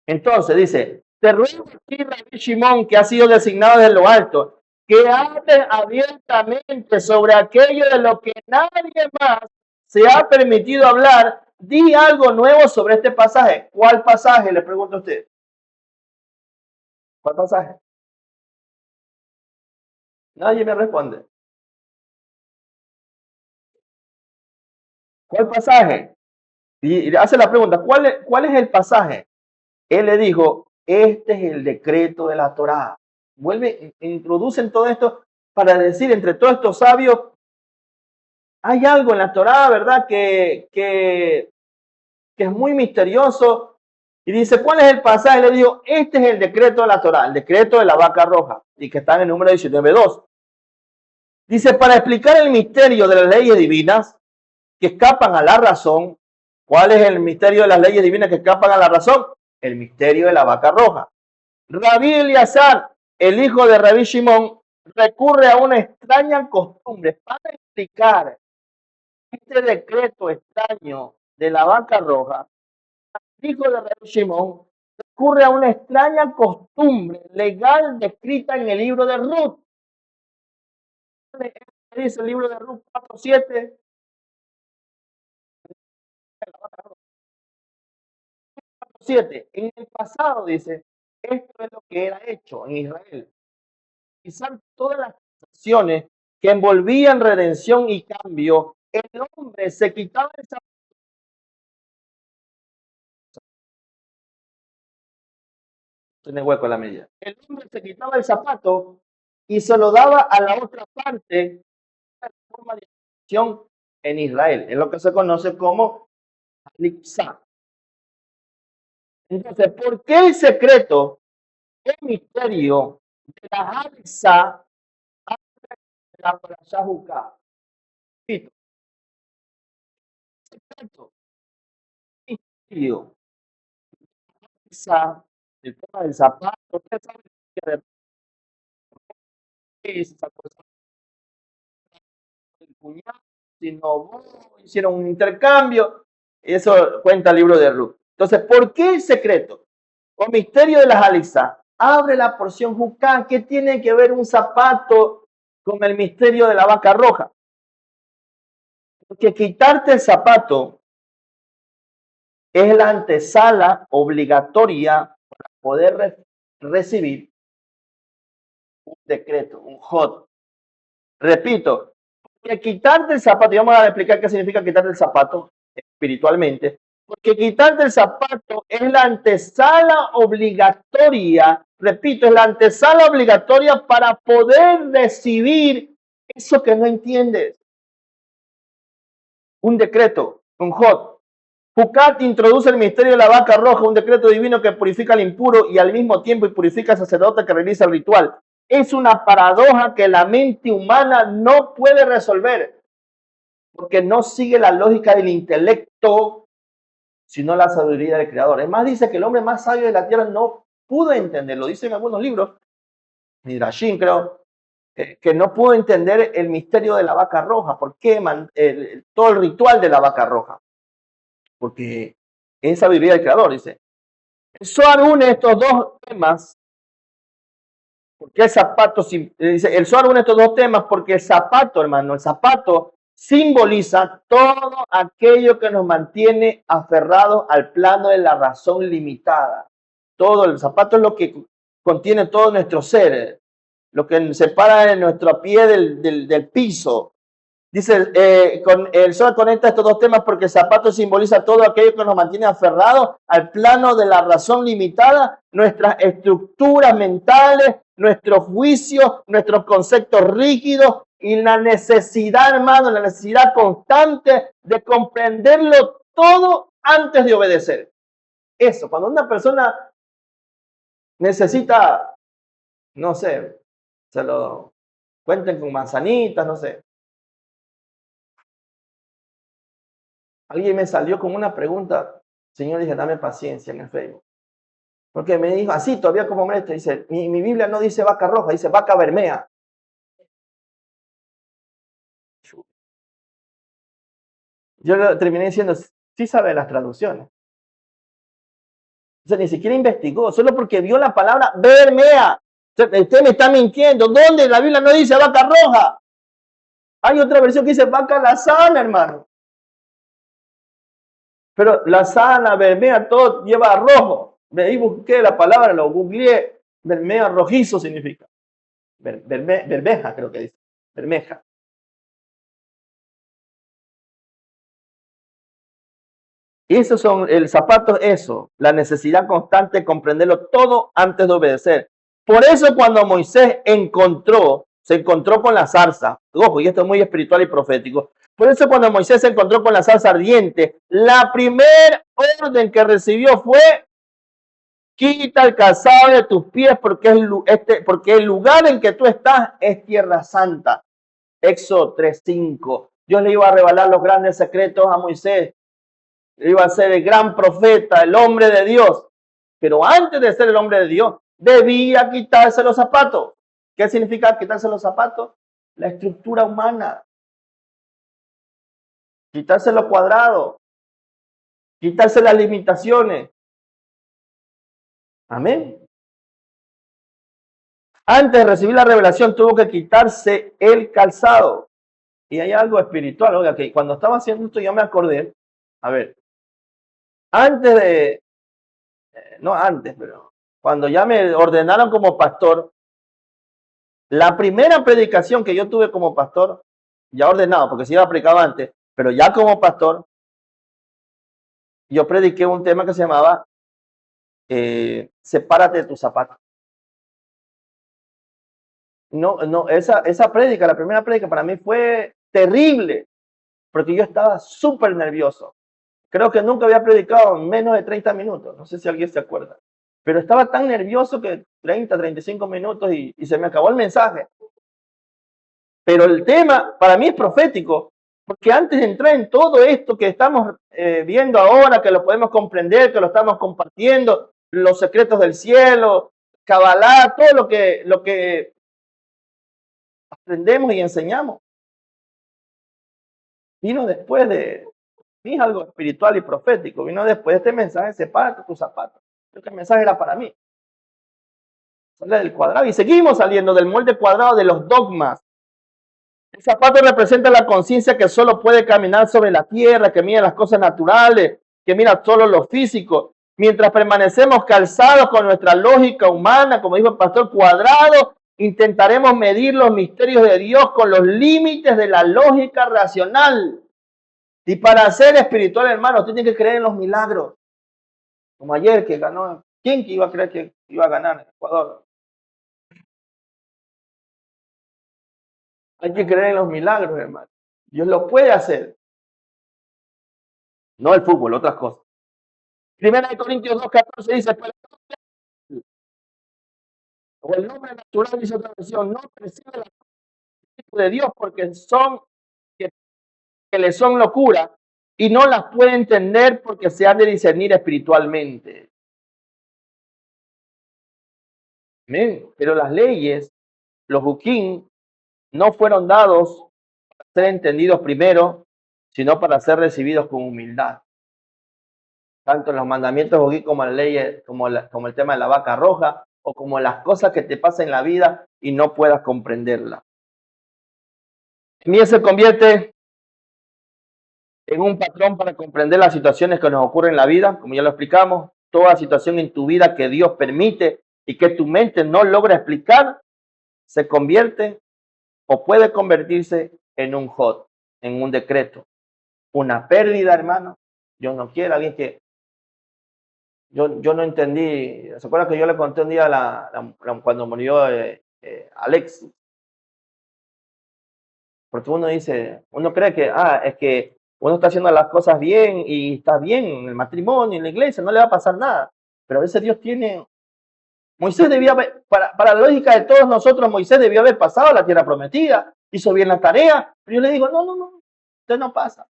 Entonces dice, te ruego a ti, Rabí Shimon, que ha sido designado desde lo alto, que hables abiertamente sobre aquello de lo que nadie más se ha permitido hablar. Di algo nuevo sobre este pasaje. ¿Cuál pasaje? Le pregunto a usted. ¿Cuál pasaje? Nadie me responde. ¿Cuál pasaje? Y hace la pregunta, ¿cuál es el pasaje? Él le dijo, este es el decreto de la Torá. Introducen todo esto para decir entre todos estos sabios, hay algo en la Torá, ¿verdad? Que es muy misterioso. Y dice, ¿cuál es el pasaje? Le digo, este es el decreto de la Torá, el decreto de la vaca roja, y que está en el número 19.2. Dice, para explicar el misterio de las leyes divinas que escapan a la razón. ¿Cuál es el misterio de las leyes divinas que escapan a la razón? El misterio de la vaca roja. Rabí Elíasar, el hijo de Rabí Shimon, recurre a una extraña costumbre para explicar este decreto extraño de la vaca roja. El hijo de Rabí Shimon recurre a una extraña costumbre legal descrita en el libro de Ruth. Dice el libro de Ruth 4:7. En el pasado, dice, esto es lo que era hecho en Israel. Quizás todas las acciones que envolvían redención y cambio, el hombre se quitaba el zapato. Tiene hueco en la media. El hombre se quitaba el zapato y se lo daba a la otra parte de la forma de acción en Israel, en lo que se conoce como Alipsa. Entonces, ¿por qué el secreto, el misterio de la Alipsa de la Parashá Jukah? El misterio, el tema del zapato, ustedes saben esa cosa del cuñado, sino hicieron un intercambio, eso cuenta el libro de Ruth. Entonces, ¿por qué el secreto o misterio de las alisas? Abre la porción Jukah. ¿Qué tiene que ver un zapato con el misterio de la vaca roja? Porque quitarte el zapato es la antesala obligatoria para poder recibir un decreto, un Jot. Repito, que quitarte el zapato, y vamos a explicar qué significa quitarte el zapato espiritualmente, porque quitarte el zapato es la antesala obligatoria, repito, es la antesala obligatoria para poder recibir eso que no entiendes. Un decreto, un Jot. Jucat introduce el misterio de la vaca roja, un decreto divino que purifica al impuro y al mismo tiempo purifica al sacerdote que realiza el ritual. Es una paradoja que la mente humana no puede resolver, porque no sigue la lógica del intelecto, sino la sabiduría del Creador. Es más, dice que el hombre más sabio de la tierra no pudo entenderlo. Dicen algunos libros, Midrashim creo, que no pudo entender el misterio de la vaca roja. ¿Por qué todo el ritual de la vaca roja? Porque es sabiduría del Creador, dice. El Zohar une estos dos temas, porque el zapato, dice, el Zohar une estos dos temas porque el zapato, hermano, el zapato simboliza todo aquello que nos mantiene aferrados al plano de la razón limitada. Todo el zapato es lo que contiene todo nuestro ser, lo que separa de nuestro pie del piso. Dice, el Zohar conecta estos dos temas porque el zapato simboliza todo aquello que nos mantiene aferrados al plano de la razón limitada, nuestras estructuras mentales, nuestros juicios, nuestros conceptos rígidos y la necesidad, hermano, la necesidad constante de comprenderlo todo antes de obedecer. Eso, cuando una persona necesita, no sé, se lo cuenten con manzanitas, no sé. Alguien me salió con una pregunta, Señor, dije, dame paciencia en el Facebook. Porque me dijo, así todavía como molesta, dice, mi Biblia no dice vaca roja, dice vaca bermea. Yo le terminé diciendo, sí sabe las traducciones. O sea, ni siquiera investigó, solo porque vio la palabra bermea. Usted me está mintiendo. ¿Dónde la Biblia no dice vaca roja? Hay otra versión que dice vaca lazana, hermano. Pero lazana, bermea, todo lleva rojo. De ahí busqué la palabra, lo googleé. Bermea rojizo significa. Bermeja, creo que dice. Bermeja. Y esos son, el zapato es eso, la necesidad constante de comprenderlo todo antes de obedecer. Por eso cuando Moisés se encontró con la zarza, ojo, y esto es muy espiritual y profético, por eso cuando Moisés se encontró con la zarza ardiente, la primera orden que recibió fue, quita el calzado de tus pies porque el lugar en que tú estás es tierra santa. Éxodo 3:5. Dios le iba a revelar los grandes secretos a Moisés. Iba a ser el gran profeta, el hombre de Dios. Pero antes de ser el hombre de Dios, debía quitarse los zapatos. ¿Qué significa quitarse los zapatos? La estructura humana. Quitarse lo cuadrado. Quitarse las limitaciones. Amén. Antes de recibir la revelación tuvo que quitarse el calzado. Y hay algo espiritual. Oiga, que cuando estaba haciendo esto yo me acordé. A ver. No antes, pero cuando ya me ordenaron como pastor, la primera predicación que yo tuve como pastor, ya ordenado, porque sí iba predicado antes, pero ya como pastor, yo prediqué un tema que se llamaba sepárate de tus zapatos. Esa prédica, la primera prédica para mí fue terrible, porque yo estaba súper nervioso. Creo que nunca había predicado en menos de 30 minutos, no sé si alguien se acuerda. Pero estaba tan nervioso que 30, 35 minutos y se me acabó el mensaje. Pero el tema para mí es profético, porque antes de entrar en todo esto que estamos viendo ahora, que lo podemos comprender, que lo estamos compartiendo, los secretos del cielo, Kabbalah, todo lo que aprendemos y enseñamos, vino después es algo espiritual y profético, vino después de este mensaje, sepárate tus zapatos. Creo que el mensaje era para mí. Sale del cuadrado y seguimos saliendo del molde cuadrado de los dogmas. El zapato representa la conciencia que solo puede caminar sobre la tierra, que mira las cosas naturales, que mira solo lo físico. Mientras permanecemos calzados con nuestra lógica humana, como dijo el pastor Cuadrado, intentaremos medir los misterios de Dios con los límites de la lógica racional. Y para ser espiritual, hermano, usted tiene que creer en los milagros. Como ayer que ganó, ¿quién que iba a creer que iba a ganar en Ecuador? Hay que creer en los milagros, hermano. Dios lo puede hacer. No el fútbol, otras cosas. Primera de Corintios 2:14 dice, o el nombre natural, dice otra versión, no percibe la de Dios porque que le son locura y no las puede entender porque se han de discernir espiritualmente. Amén. Pero las leyes, los hukim, no fueron dados para ser entendidos primero, sino para ser recibidos con humildad. Tanto en los mandamientos aquí como en leyes, como el tema de la vaca roja, o como las cosas que te pasan en la vida y no puedas comprenderla. En mí se convierte en un patrón para comprender las situaciones que nos ocurren en la vida, como ya lo explicamos, toda situación en tu vida que Dios permite y que tu mente no logra explicar, se convierte o puede convertirse en un hot, en un decreto, una pérdida, hermano. Yo no quiero a alguien que yo no entendí. ¿Se acuerdan que yo le conté un día cuando murió Alex? Porque uno dice, uno cree que, es que uno está haciendo las cosas bien y está bien en el matrimonio, en la iglesia, no le va a pasar nada. Pero a veces Dios tiene, Moisés debía haber, para la lógica de todos nosotros, Moisés debió haber pasado a la tierra prometida, hizo bien la tarea, pero yo le digo, no, usted no pasa.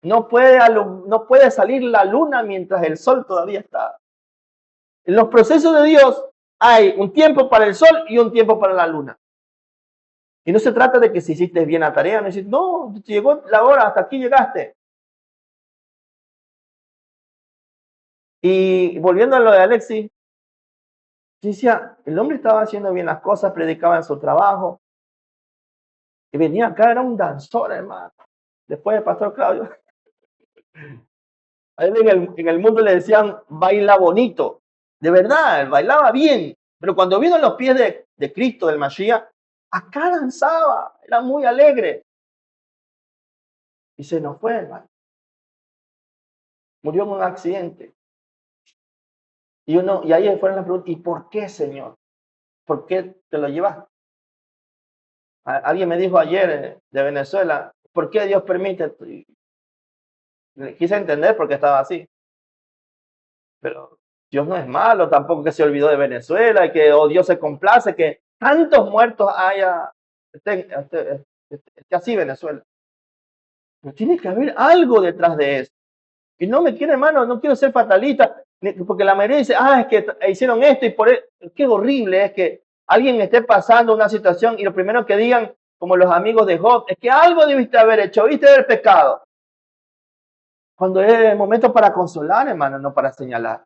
No puede salir la luna mientras el sol todavía está. En los procesos de Dios hay un tiempo para el sol y un tiempo para la luna. Y no se trata de que si hiciste bien la tarea, no, llegó la hora, hasta aquí llegaste. Y volviendo a lo de Alexis, decía, el hombre estaba haciendo bien las cosas, predicaba en su trabajo, y venía acá, era un danzor, hermano. Después del pastor Claudio, a él en el mundo le decían, baila bonito. De verdad, él bailaba bien. Pero cuando vino en los pies de Cristo, del Mashiach, acá danzaba, era muy alegre. Y se nos fue, hermano. Murió en un accidente. Y ahí fueron las preguntas, ¿y por qué, Señor? ¿Por qué te lo llevaste? Alguien me dijo ayer de Venezuela, ¿por qué Dios permite? Quise entender por qué estaba así. Pero Dios no es malo, tampoco que se olvidó de Venezuela y que Dios se complace que tantos muertos haya, esté así Venezuela. Pero tiene que haber algo detrás de eso. Y no me quiero, hermano, no quiero ser fatalista, porque la mayoría dice, es que hicieron esto y por eso. Qué horrible es que alguien esté pasando una situación y lo primero que digan, como los amigos de Job, es que algo debiste haber hecho, viste haber pecado. Cuando es el momento para consolar, hermano, no para señalar.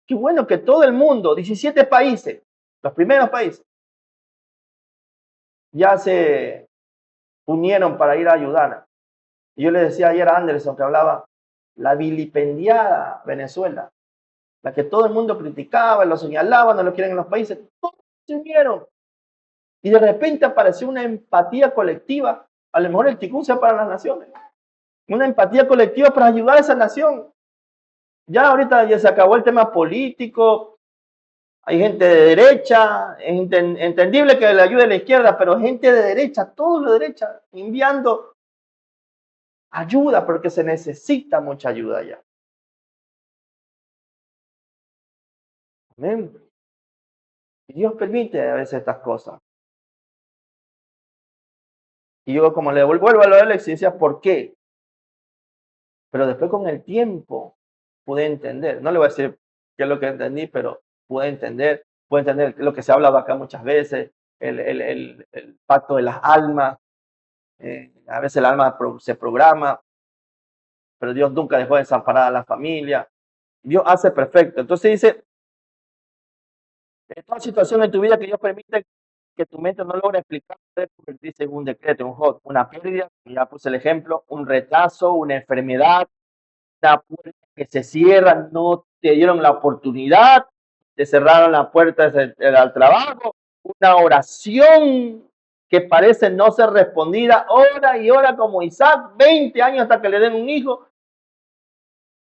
Qué bueno que todo el mundo, 17 países, los primeros países, ya se unieron para ir a ayudar. Y yo le decía ayer a Anderson que hablaba, la vilipendiada Venezuela, la que todo el mundo criticaba, lo señalaba, no lo quieren en los países, todos se unieron. Y de repente apareció una empatía colectiva, a lo mejor el Tikkun sea para las naciones, una empatía colectiva para ayudar a esa nación. Ya ahorita ya se acabó el tema político, hay gente de derecha, es entendible que le ayude a la izquierda, pero gente de derecha, todos de derecha, enviando ayuda, porque se necesita mucha ayuda ya. Amén. Y Dios permite a veces estas cosas. Y yo como le vuelvo a lo de Alex y decía, ¿por qué? Pero después con el tiempo pude entender. No le voy a decir qué es lo que entendí, pero pude entender lo que se ha hablado acá muchas veces, el pacto de las almas. A veces el alma se programa, pero Dios nunca dejó de desamparar a la familia. Dios hace perfecto. Entonces dice, en toda situación en tu vida que Dios permite que tu mente no logre explicar, puede convertirse en un decreto, una pérdida, ya puse el ejemplo, un rechazo, una enfermedad, una puerta que se cierra, no te dieron la oportunidad, te cerraron la puerta al trabajo, una oración que parece no ser respondida, ora y ora como Isaac, 20 años hasta que le den un hijo.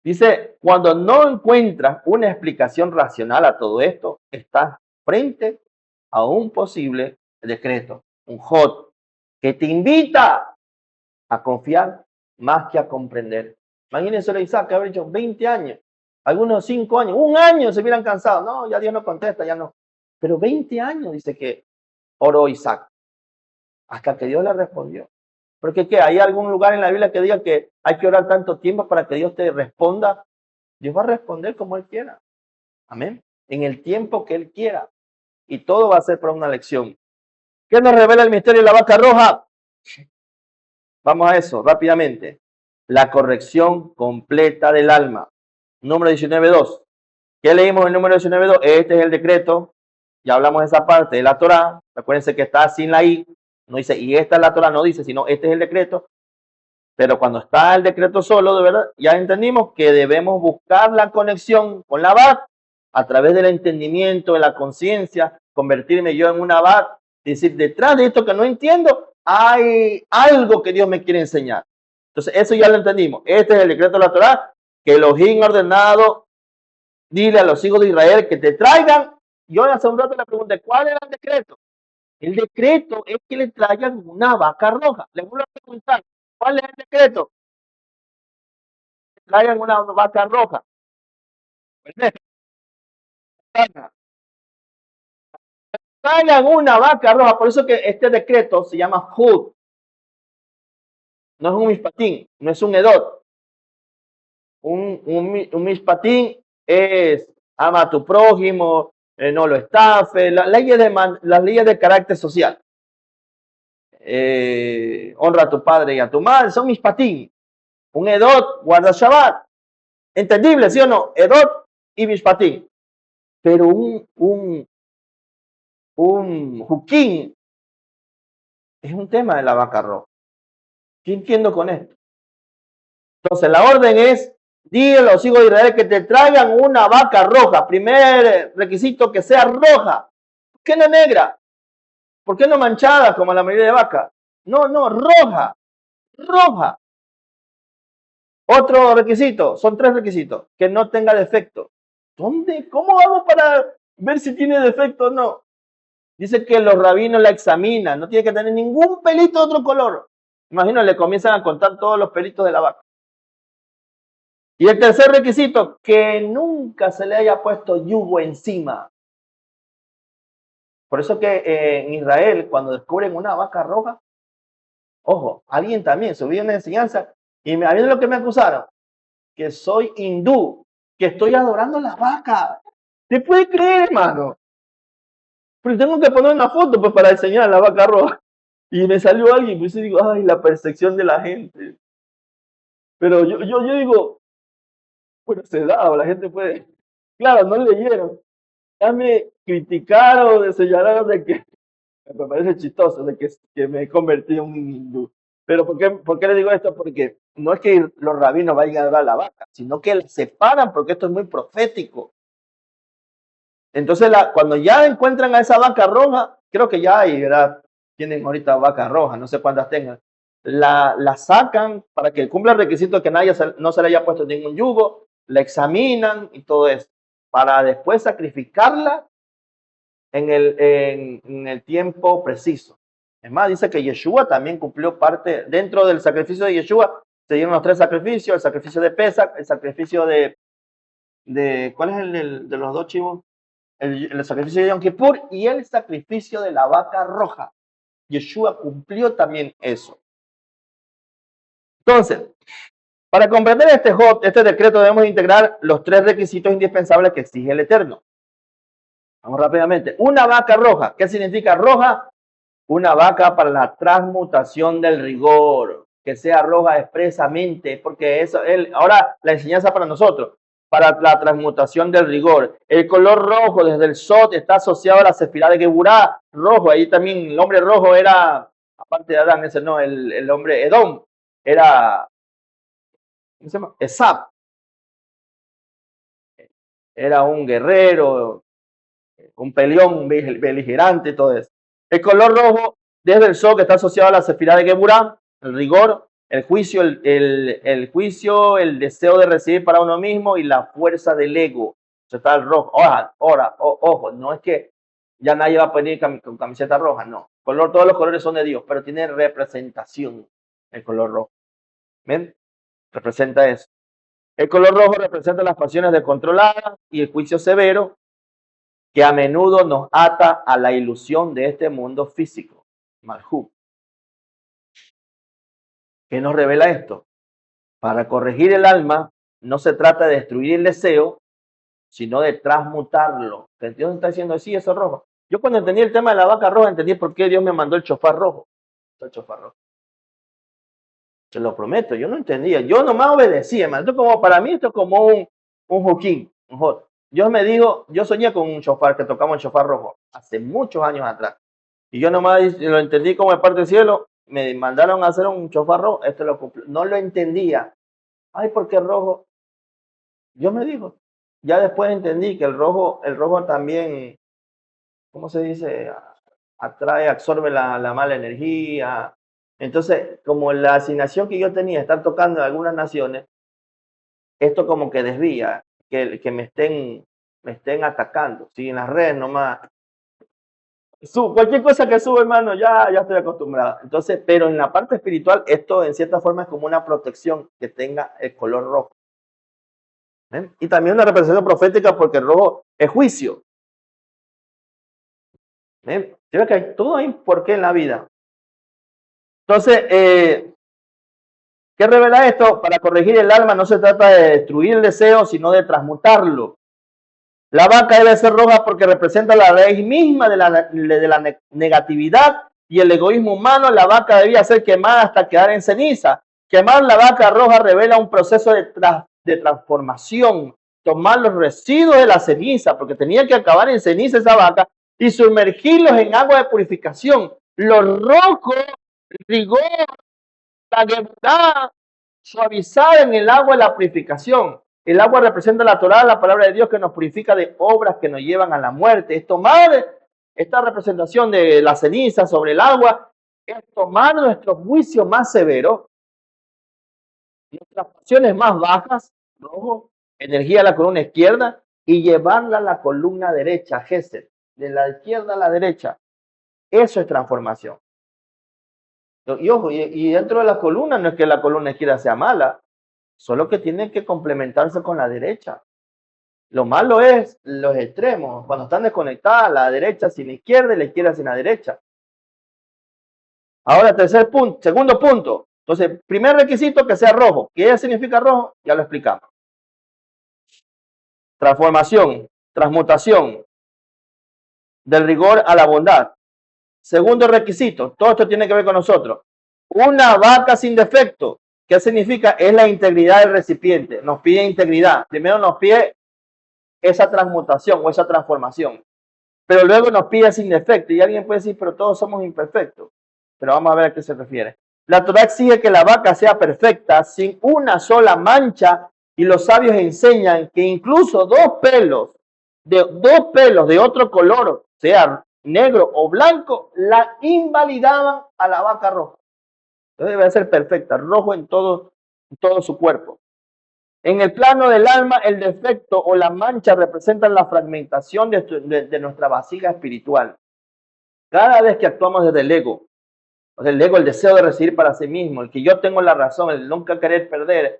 Dice, cuando no encuentras una explicación racional a todo esto, estás frente a un posible decreto, un hot, que te invita a confiar más que a comprender. Imagínense a Isaac que haber hecho 20 años, algunos 5 años, un año se hubieran cansado. No, ya Dios no contesta, ya no. Pero 20 años dice que oró Isaac, hasta que Dios le respondió. Porque ¿qué? ¿Hay algún lugar en la Biblia que diga que hay que orar tanto tiempo para que Dios te responda? Dios va a responder como Él quiera. Amén. En el tiempo que Él quiera. Y todo va a ser para una lección. ¿Qué nos revela el misterio de la vaca roja? Vamos a eso rápidamente. La corrección completa del alma. Número 19.2. ¿Qué leímos en el número 19.2? Este es el decreto. Ya hablamos de esa parte de la Torá. Acuérdense que está sin la I. No dice, y esta es la Torá, no dice, sino este es el decreto. Pero cuando está el decreto solo, de verdad, ya entendimos que debemos buscar la conexión con la abad a través del entendimiento, de la conciencia, convertirme yo en una abad. Es decir, detrás de esto que no entiendo, hay algo que Dios me quiere enseñar. Entonces, eso ya lo entendimos. Este es el decreto de la Torá, que Elohim ha ordenado, dile a los hijos de Israel que te traigan. Yo hace un rato le pregunté, ¿cuál era el decreto? El decreto es que le traigan una vaca roja. Le vuelvo a preguntar, ¿cuál es el decreto? Traigan una vaca roja. Traigan una vaca roja. Por eso que este decreto se llama Hud. No es un mishpatín, no es un edot. Un mishpatín es ama a tu prójimo, no lo estafe, las leyes de carácter social. Honra a tu padre y a tu madre, son mishpatín. Un edot, guarda Shabbat. Entendible, ¿sí o no? Edot y mishpatín. Pero un juquín es un tema de la vaca roja. ¿Qué entiendo con esto? Entonces la orden es, dile a los hijos de Israel que te traigan una vaca roja. Primer requisito, que sea roja. ¿Por qué no negra? ¿Por qué no manchada como la mayoría de vacas? No, roja. Roja. Otro requisito, son 3 requisitos, que no tenga defecto. ¿Dónde? ¿Cómo vamos para ver si tiene defecto o no? Dice que los rabinos la examinan, no tiene que tener ningún pelito de otro color. Imagino, le comienzan a contar todos los pelitos de la vaca. Y el tercer requisito, que nunca se le haya puesto yugo encima. Por eso que en Israel, cuando descubren una vaca roja, ojo, alguien también subió una enseñanza y a mí es lo que me acusaron, que soy hindú, que estoy adorando las vacas. ¿Te puede creer, hermano? Pero tengo que poner una foto pues, para enseñar la vaca roja. Y me salió alguien, pues y digo, ay, la percepción de la gente. Pero yo digo, bueno, se da, la gente puede. Claro, no leyeron. Ya me criticaron, me señalaron de que, me parece chistoso, de que me he convertido en un hindú. Pero ¿por qué le digo esto? Porque no es que los rabinos vayan a adorar a la vaca, sino que la separan porque esto es muy profético. Entonces, cuando ya encuentran a esa vaca roja, creo que ya hay, ¿verdad? Tienen ahorita vaca roja, no sé cuántas tengan. La sacan para que cumpla el requisito de que no se le haya puesto ningún yugo, la examinan y todo eso, para después sacrificarla en el tiempo preciso. Es más, dice que Yeshua también cumplió parte, dentro del sacrificio de Yeshua, se dieron los 3 sacrificios, el sacrificio de Pesach, el sacrificio ¿cuál es el de los 2 chivos? El sacrificio de Yom Kippur y el sacrificio de la vaca roja. Yeshua cumplió también eso. Entonces, para comprender este decreto debemos integrar los 3 requisitos indispensables que exige el Eterno. Vamos rápidamente. Una vaca roja. ¿Qué significa roja? Una vaca para la transmutación del rigor. Que sea roja expresamente, porque eso, ahora la enseñanza para nosotros, para la transmutación del rigor. El color rojo desde el Sot está asociado a la sefirá de Geburá, rojo. Ahí también el hombre rojo era, aparte de Adán, ese no, el hombre Edom, era, ¿cómo se llama? Esab. Era un guerrero, un peleón beligerante, todo eso. El color rojo desde el Sot que está asociado a la sefirá de Geburá, el rigor, el juicio, el juicio, el deseo de recibir para uno mismo y la fuerza del ego. Eso está el rojo. Ojo, no es que ya nadie va a poner con camiseta roja, no. Todos los colores son de Dios, pero tiene representación el color rojo. ¿Ven? Representa eso. El color rojo representa las pasiones descontroladas y el juicio severo que a menudo nos ata a la ilusión de este mundo físico. Malhub. ¿Qué nos revela esto? Para corregir el alma, no se trata de destruir el deseo, sino de transmutarlo. Dios está diciendo, sí, eso es rojo. Yo cuando entendí el tema de la vaca roja, entendí por qué Dios me mandó el chofar rojo. El chofar rojo. Te lo prometo, yo no entendía. Yo nomás obedecía, hermano. Esto como, para mí esto es como un joquín, un hot. Dios me dijo, yo soñé con un chofar, que tocamos el chofar rojo, hace muchos años atrás. Y yo nomás lo entendí como de parte del cielo. Me mandaron a hacer un chofar rojo, esto lo cumplí. No lo entendía. Ay, ¿por qué rojo? Dios me dijo. Ya después entendí que el rojo también, ¿cómo se dice? Atrae, absorbe la mala energía. Entonces, como la asignación que yo tenía, estar tocando en algunas naciones, esto como que desvía, que me estén atacando. Si en las redes nomás, cualquier cosa que subo, hermano, ya estoy acostumbrado. Entonces, pero en la parte espiritual, esto en cierta forma es como una protección que tenga el color rojo. ¿Ven? Y también una representación profética porque el rojo es juicio. ¿Ven? Que hay todo hay por qué en la vida. Entonces, ¿qué revela esto? Para corregir el alma no se trata de destruir el deseo, sino de transmutarlo. La vaca debe ser roja porque representa la raíz misma de la negatividad y el egoísmo humano. La vaca debía ser quemada hasta quedar en ceniza. Quemar la vaca roja revela un proceso de transformación. Tomar los residuos de la ceniza, porque tenía que acabar en ceniza esa vaca, y sumergirlos en agua de purificación. Lo rojo, rigor, la guerra, suavizar en el agua de la purificación. El agua representa la Torá, la palabra de Dios que nos purifica de obras que nos llevan a la muerte. Es tomar esta representación de la ceniza sobre el agua, es tomar nuestro juicio más severo, nuestras pasiones más bajas, rojo, energía a la columna izquierda, y llevarla a la columna derecha, Gesed, de la izquierda a la derecha. Eso es transformación. Y ojo, y dentro de la columna no es que la columna izquierda sea mala, solo que tiene que complementarse con la derecha. Lo malo es los extremos, cuando están desconectadas, la derecha sin la izquierda y la izquierda sin la derecha. Ahora, segundo punto. Entonces, primer requisito que sea rojo. ¿Qué significa rojo? Ya lo explicamos. Transformación, transmutación, del rigor a la bondad. Segundo requisito, todo esto tiene que ver con nosotros. Una vaca sin defecto. ¿Qué significa? Es la integridad del recipiente. Nos pide integridad. Primero nos pide esa transmutación o esa transformación. Pero luego nos pide sin defecto. Y alguien puede decir, pero todos somos imperfectos. Pero vamos a ver a qué se refiere. La Torá exige que la vaca sea perfecta, sin una sola mancha, y los sabios enseñan que incluso dos pelos de otro color, sea negro o blanco, la invalidaban a la vaca roja. Entonces debe ser perfecta, rojo en todo su cuerpo. En el plano del alma, el defecto o la mancha representan la fragmentación de nuestra vasija espiritual. Cada vez que actuamos desde el ego, o sea, el ego, el deseo de recibir para sí mismo, el que yo tengo la razón, el nunca querer perder,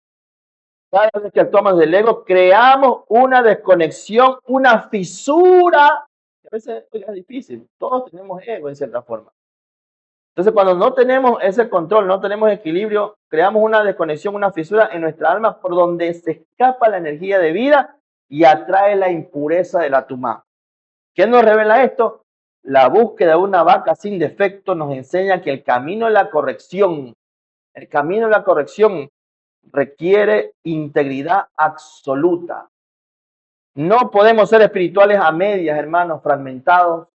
cada vez que actuamos desde el ego, creamos una desconexión, una fisura. A veces es difícil, todos tenemos ego en cierta forma. Entonces, cuando no tenemos ese control, no tenemos equilibrio, creamos una desconexión, una fisura en nuestra alma por donde se escapa la energía de vida y atrae la impureza de la tumá. ¿Qué nos revela esto? La búsqueda de una vaca sin defecto nos enseña que el camino de la corrección requiere integridad absoluta. No podemos ser espirituales a medias, hermanos, fragmentados,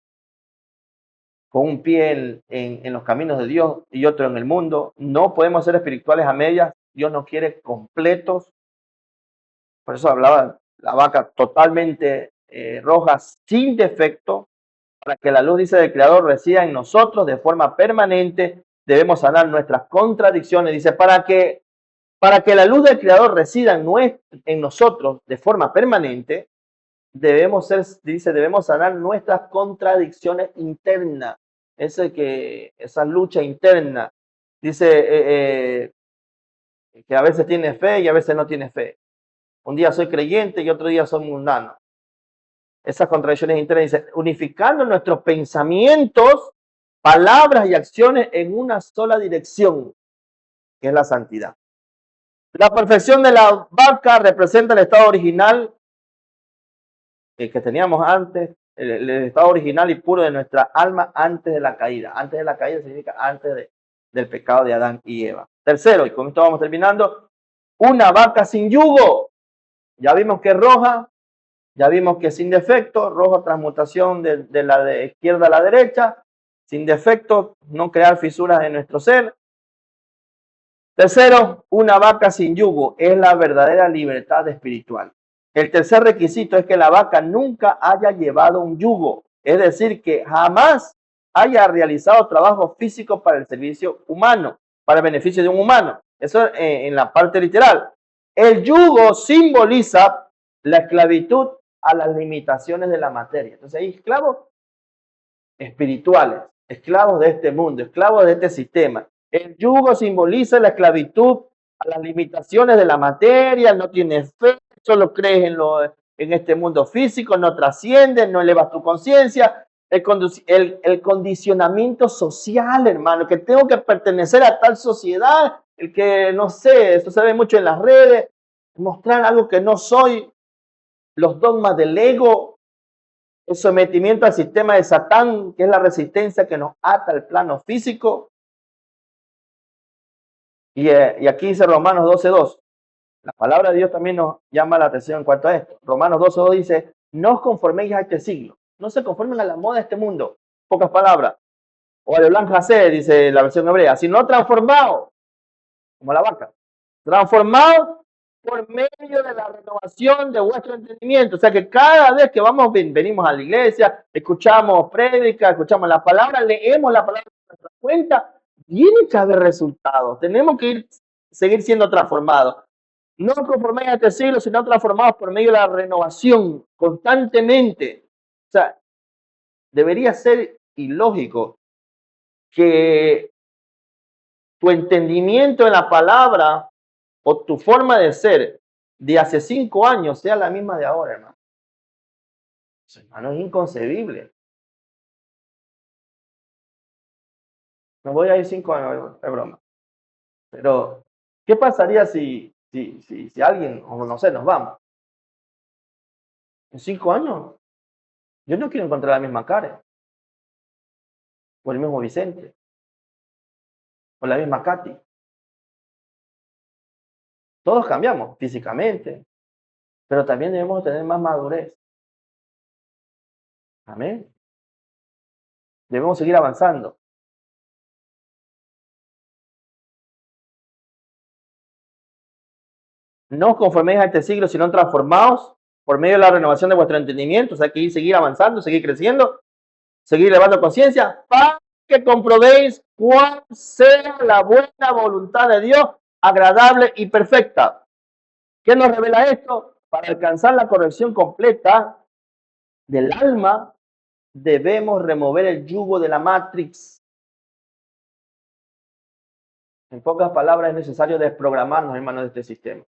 con un pie en los caminos de Dios y otro en el mundo. No podemos ser espirituales a medias. Dios nos quiere completos. Por eso hablaba la vaca totalmente roja, sin defecto, para que la luz, dice, del Creador resida en nosotros de forma permanente. Debemos sanar nuestras contradicciones. Dice, para que la luz del Creador resida en nosotros de forma permanente, debemos sanar nuestras contradicciones internas. Esa lucha interna. Dice que a veces tiene fe y a veces no tiene fe. Un día soy creyente y otro día soy mundano. Esas contradicciones internas, dice, unificando nuestros pensamientos, palabras y acciones en una sola dirección, que es la santidad. La perfección de la vaca representa el estado original que teníamos antes, el estado original y puro de nuestra alma antes de la caída. Antes de la caída significa antes del pecado de Adán y Eva. Tercero, y con esto vamos terminando, una vaca sin yugo. Ya vimos que es roja, ya vimos que es sin defecto, roja transmutación de la de izquierda a la derecha, sin defecto, no crear fisuras en nuestro ser. Tercero, una vaca sin yugo es la verdadera libertad espiritual. El tercer requisito es que la vaca nunca haya llevado un yugo, es decir, que jamás haya realizado trabajo físico para el servicio humano, para el beneficio de un humano. Eso en la parte literal. El yugo simboliza la esclavitud a las limitaciones de la materia. Entonces hay esclavos espirituales, esclavos de este mundo, esclavos de este sistema. El yugo simboliza la esclavitud a las limitaciones de la materia, no tienes fe, solo crees en este mundo físico, no trasciendes, no elevas tu conciencia. El condicionamiento social, hermano, que tengo que pertenecer a tal sociedad, el que, no sé, esto se ve mucho en las redes, mostrar algo que no soy, los dogmas del ego, el sometimiento al sistema de Satán, que es la resistencia que nos ata al plano físico. Y aquí dice Romanos 12:2. La palabra de Dios también nos llama la atención en cuanto a esto. Romanos 12:2 dice, no os conforméis a este siglo, no se conformen a la moda de este mundo. Pocas palabras. O al Blanc Jacé, dice la versión hebrea, sino transformados, como la vaca, transformados por medio de la renovación de vuestro entendimiento. O sea que cada vez que venimos a la iglesia, escuchamos prédica, escuchamos la palabra, leemos la palabra de nuestra cuenta, tiene que haber resultados. Tenemos que seguir siendo transformados. No conforméis a este siglo, sino transformados por medio de la renovación constantemente. O sea, debería ser ilógico que tu entendimiento en la palabra o tu forma de ser de hace 5 años sea la misma de ahora, hermano. Hermano, es inconcebible. Me voy a ir 5 años, es broma. Pero, ¿qué pasaría si alguien, o no sé, nos vamos? En 5 años, yo no quiero encontrar la misma Karen, o el mismo Vicente, o la misma Katy. Todos cambiamos físicamente, pero también debemos tener más madurez. Amén. Debemos seguir avanzando. No os conforméis a este siglo, sino transformaos por medio de la renovación de vuestro entendimiento. O sea, que seguir avanzando, seguir creciendo, seguir elevando conciencia, para que comprobéis cuál sea la buena voluntad de Dios, agradable y perfecta. ¿Qué nos revela esto? Para alcanzar la corrección completa del alma, debemos remover el yugo de la matrix. En pocas palabras, es necesario desprogramarnos, hermanos, de este sistema.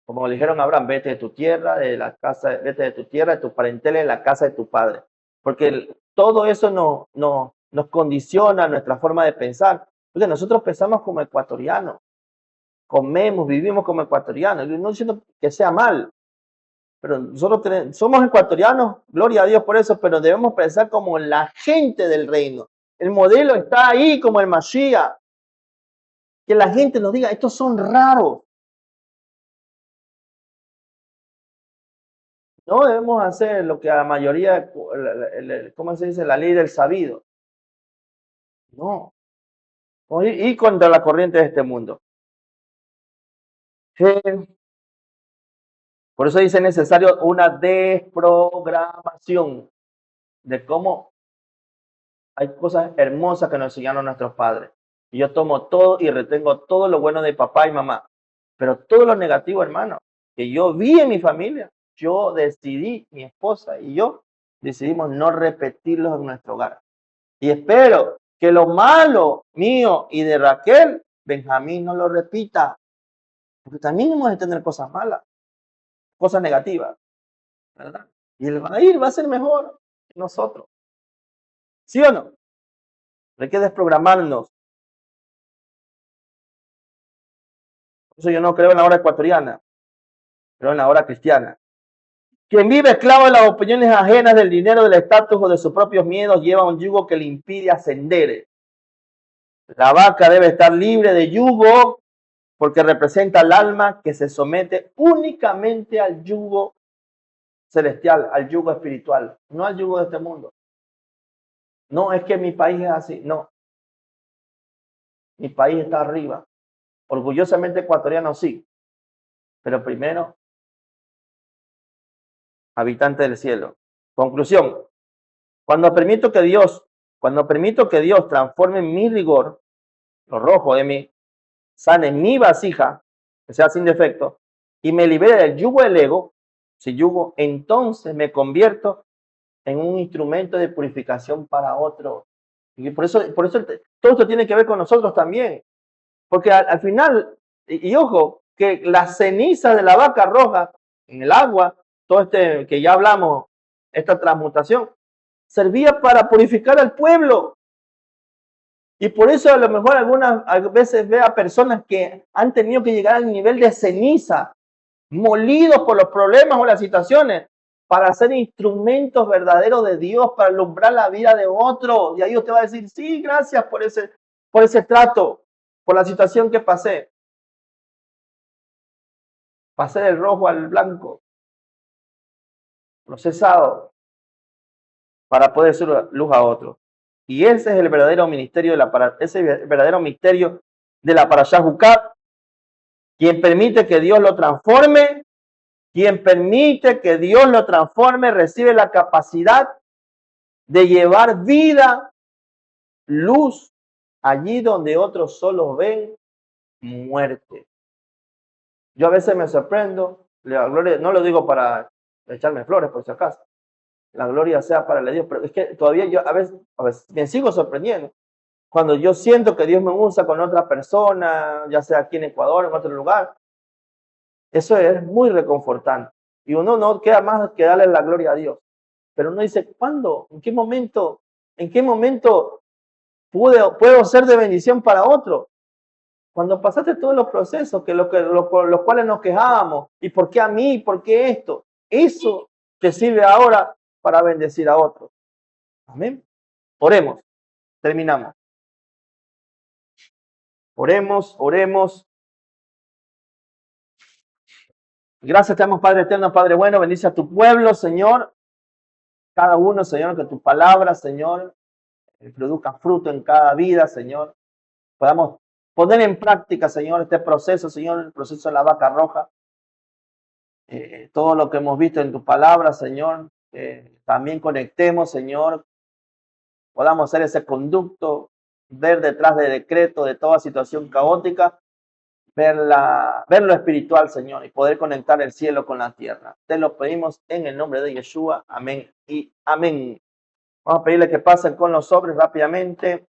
Como le dijeron a Abraham, vete de tu tierra, vete de tu tierra, de tu parentela, de la casa de tu padre. Porque todo eso nos condiciona nuestra forma de pensar. Porque nosotros pensamos como ecuatorianos, comemos, vivimos como ecuatorianos. No diciendo que sea mal, pero nosotros somos ecuatorianos, gloria a Dios por eso, pero debemos pensar como la gente del reino. El modelo está ahí como el Mashiach. Que la gente nos diga, estos son raros. No debemos hacer lo que a la mayoría, ¿cómo se dice? La ley del sabido. No. Y contra la corriente de este mundo. Por eso dice necesario una desprogramación de cómo hay cosas hermosas que nos enseñaron nuestros padres. Y yo tomo todo y retengo todo lo bueno de papá y mamá. Pero todo lo negativo, hermano, que yo vi en mi familia, yo decidí, mi esposa y yo, decidimos no repetirlos en nuestro hogar. Y espero que lo malo mío y de Raquel, Benjamín no lo repita. Porque también hemos de tener cosas malas, cosas negativas, ¿verdad? Y él va a ser mejor que nosotros. ¿Sí o no? Hay que desprogramarnos. Por eso yo no creo en la hora ecuatoriana, creo en la hora cristiana. Quien vive esclavo de las opiniones ajenas, del dinero, del estatus o de sus propios miedos, lleva un yugo que le impide ascender. La vaca debe estar libre de yugo porque representa al alma que se somete únicamente al yugo celestial, al yugo espiritual, no al yugo de este mundo. No es que mi país es así, no. Mi país está arriba. Orgullosamente ecuatoriano, sí. Pero primero, habitante del cielo. Conclusión. Cuando permito que Dios transforme mi rigor, lo rojo de mí, sane mi vasija, que sea sin defecto, y me libere del yugo del ego, si yugo, entonces me convierto en un instrumento de purificación para otro. Y por eso todo esto tiene que ver con nosotros también. Porque al final, y ojo, que la ceniza de la vaca roja en el agua, todo este que ya hablamos, esta transmutación, servía para purificar al pueblo. Y por eso a lo mejor algunas veces ve a personas que han tenido que llegar al nivel de ceniza, molidos por los problemas o las situaciones, para ser instrumentos verdaderos de Dios, para alumbrar la vida de otro. Y ahí usted va a decir, sí, gracias por ese trato, por la situación que pasé. Pasé del rojo al blanco, procesado, para poder ser luz a otro. Y ese es el verdadero ministerio de la Parashá Jucat, quien permite que Dios lo transforme, recibe la capacidad de llevar vida, luz, allí donde otros solo ven muerte. Yo a veces me sorprendo, la gloria, no lo digo para echarme flores por si acaso, la gloria sea para el Dios, pero es que todavía yo a veces me sigo sorprendiendo. Cuando yo siento que Dios me usa con otra persona, ya sea aquí en Ecuador, en otro lugar, eso es muy reconfortante. Y uno no queda más que darle la gloria a Dios. Pero uno dice, ¿cuándo? ¿En qué momento puedo ser de bendición para otro? Cuando pasaste todos los procesos por los cuales nos quejábamos, ¿y por qué a mí? ¿Por qué esto? Eso te sirve ahora para bendecir a otros. Amén. Oremos. Terminamos. Oremos. Gracias te damos, Padre eterno, Padre bueno. Bendice a tu pueblo, Señor. Cada uno, Señor, que tu palabra, Señor, produzca fruto en cada vida, Señor. Podamos poner en práctica, Señor, este proceso, Señor, el proceso de la vaca roja. Todo lo que hemos visto en tu palabra, Señor. También conectemos, Señor. Podamos ser ese conducto, ver detrás de decreto, de toda situación caótica, ver lo espiritual, Señor, y poder conectar el cielo con la tierra. Te lo pedimos en el nombre de Yeshua. Amén y amén. Vamos a pedirle que pasen con los sobres rápidamente.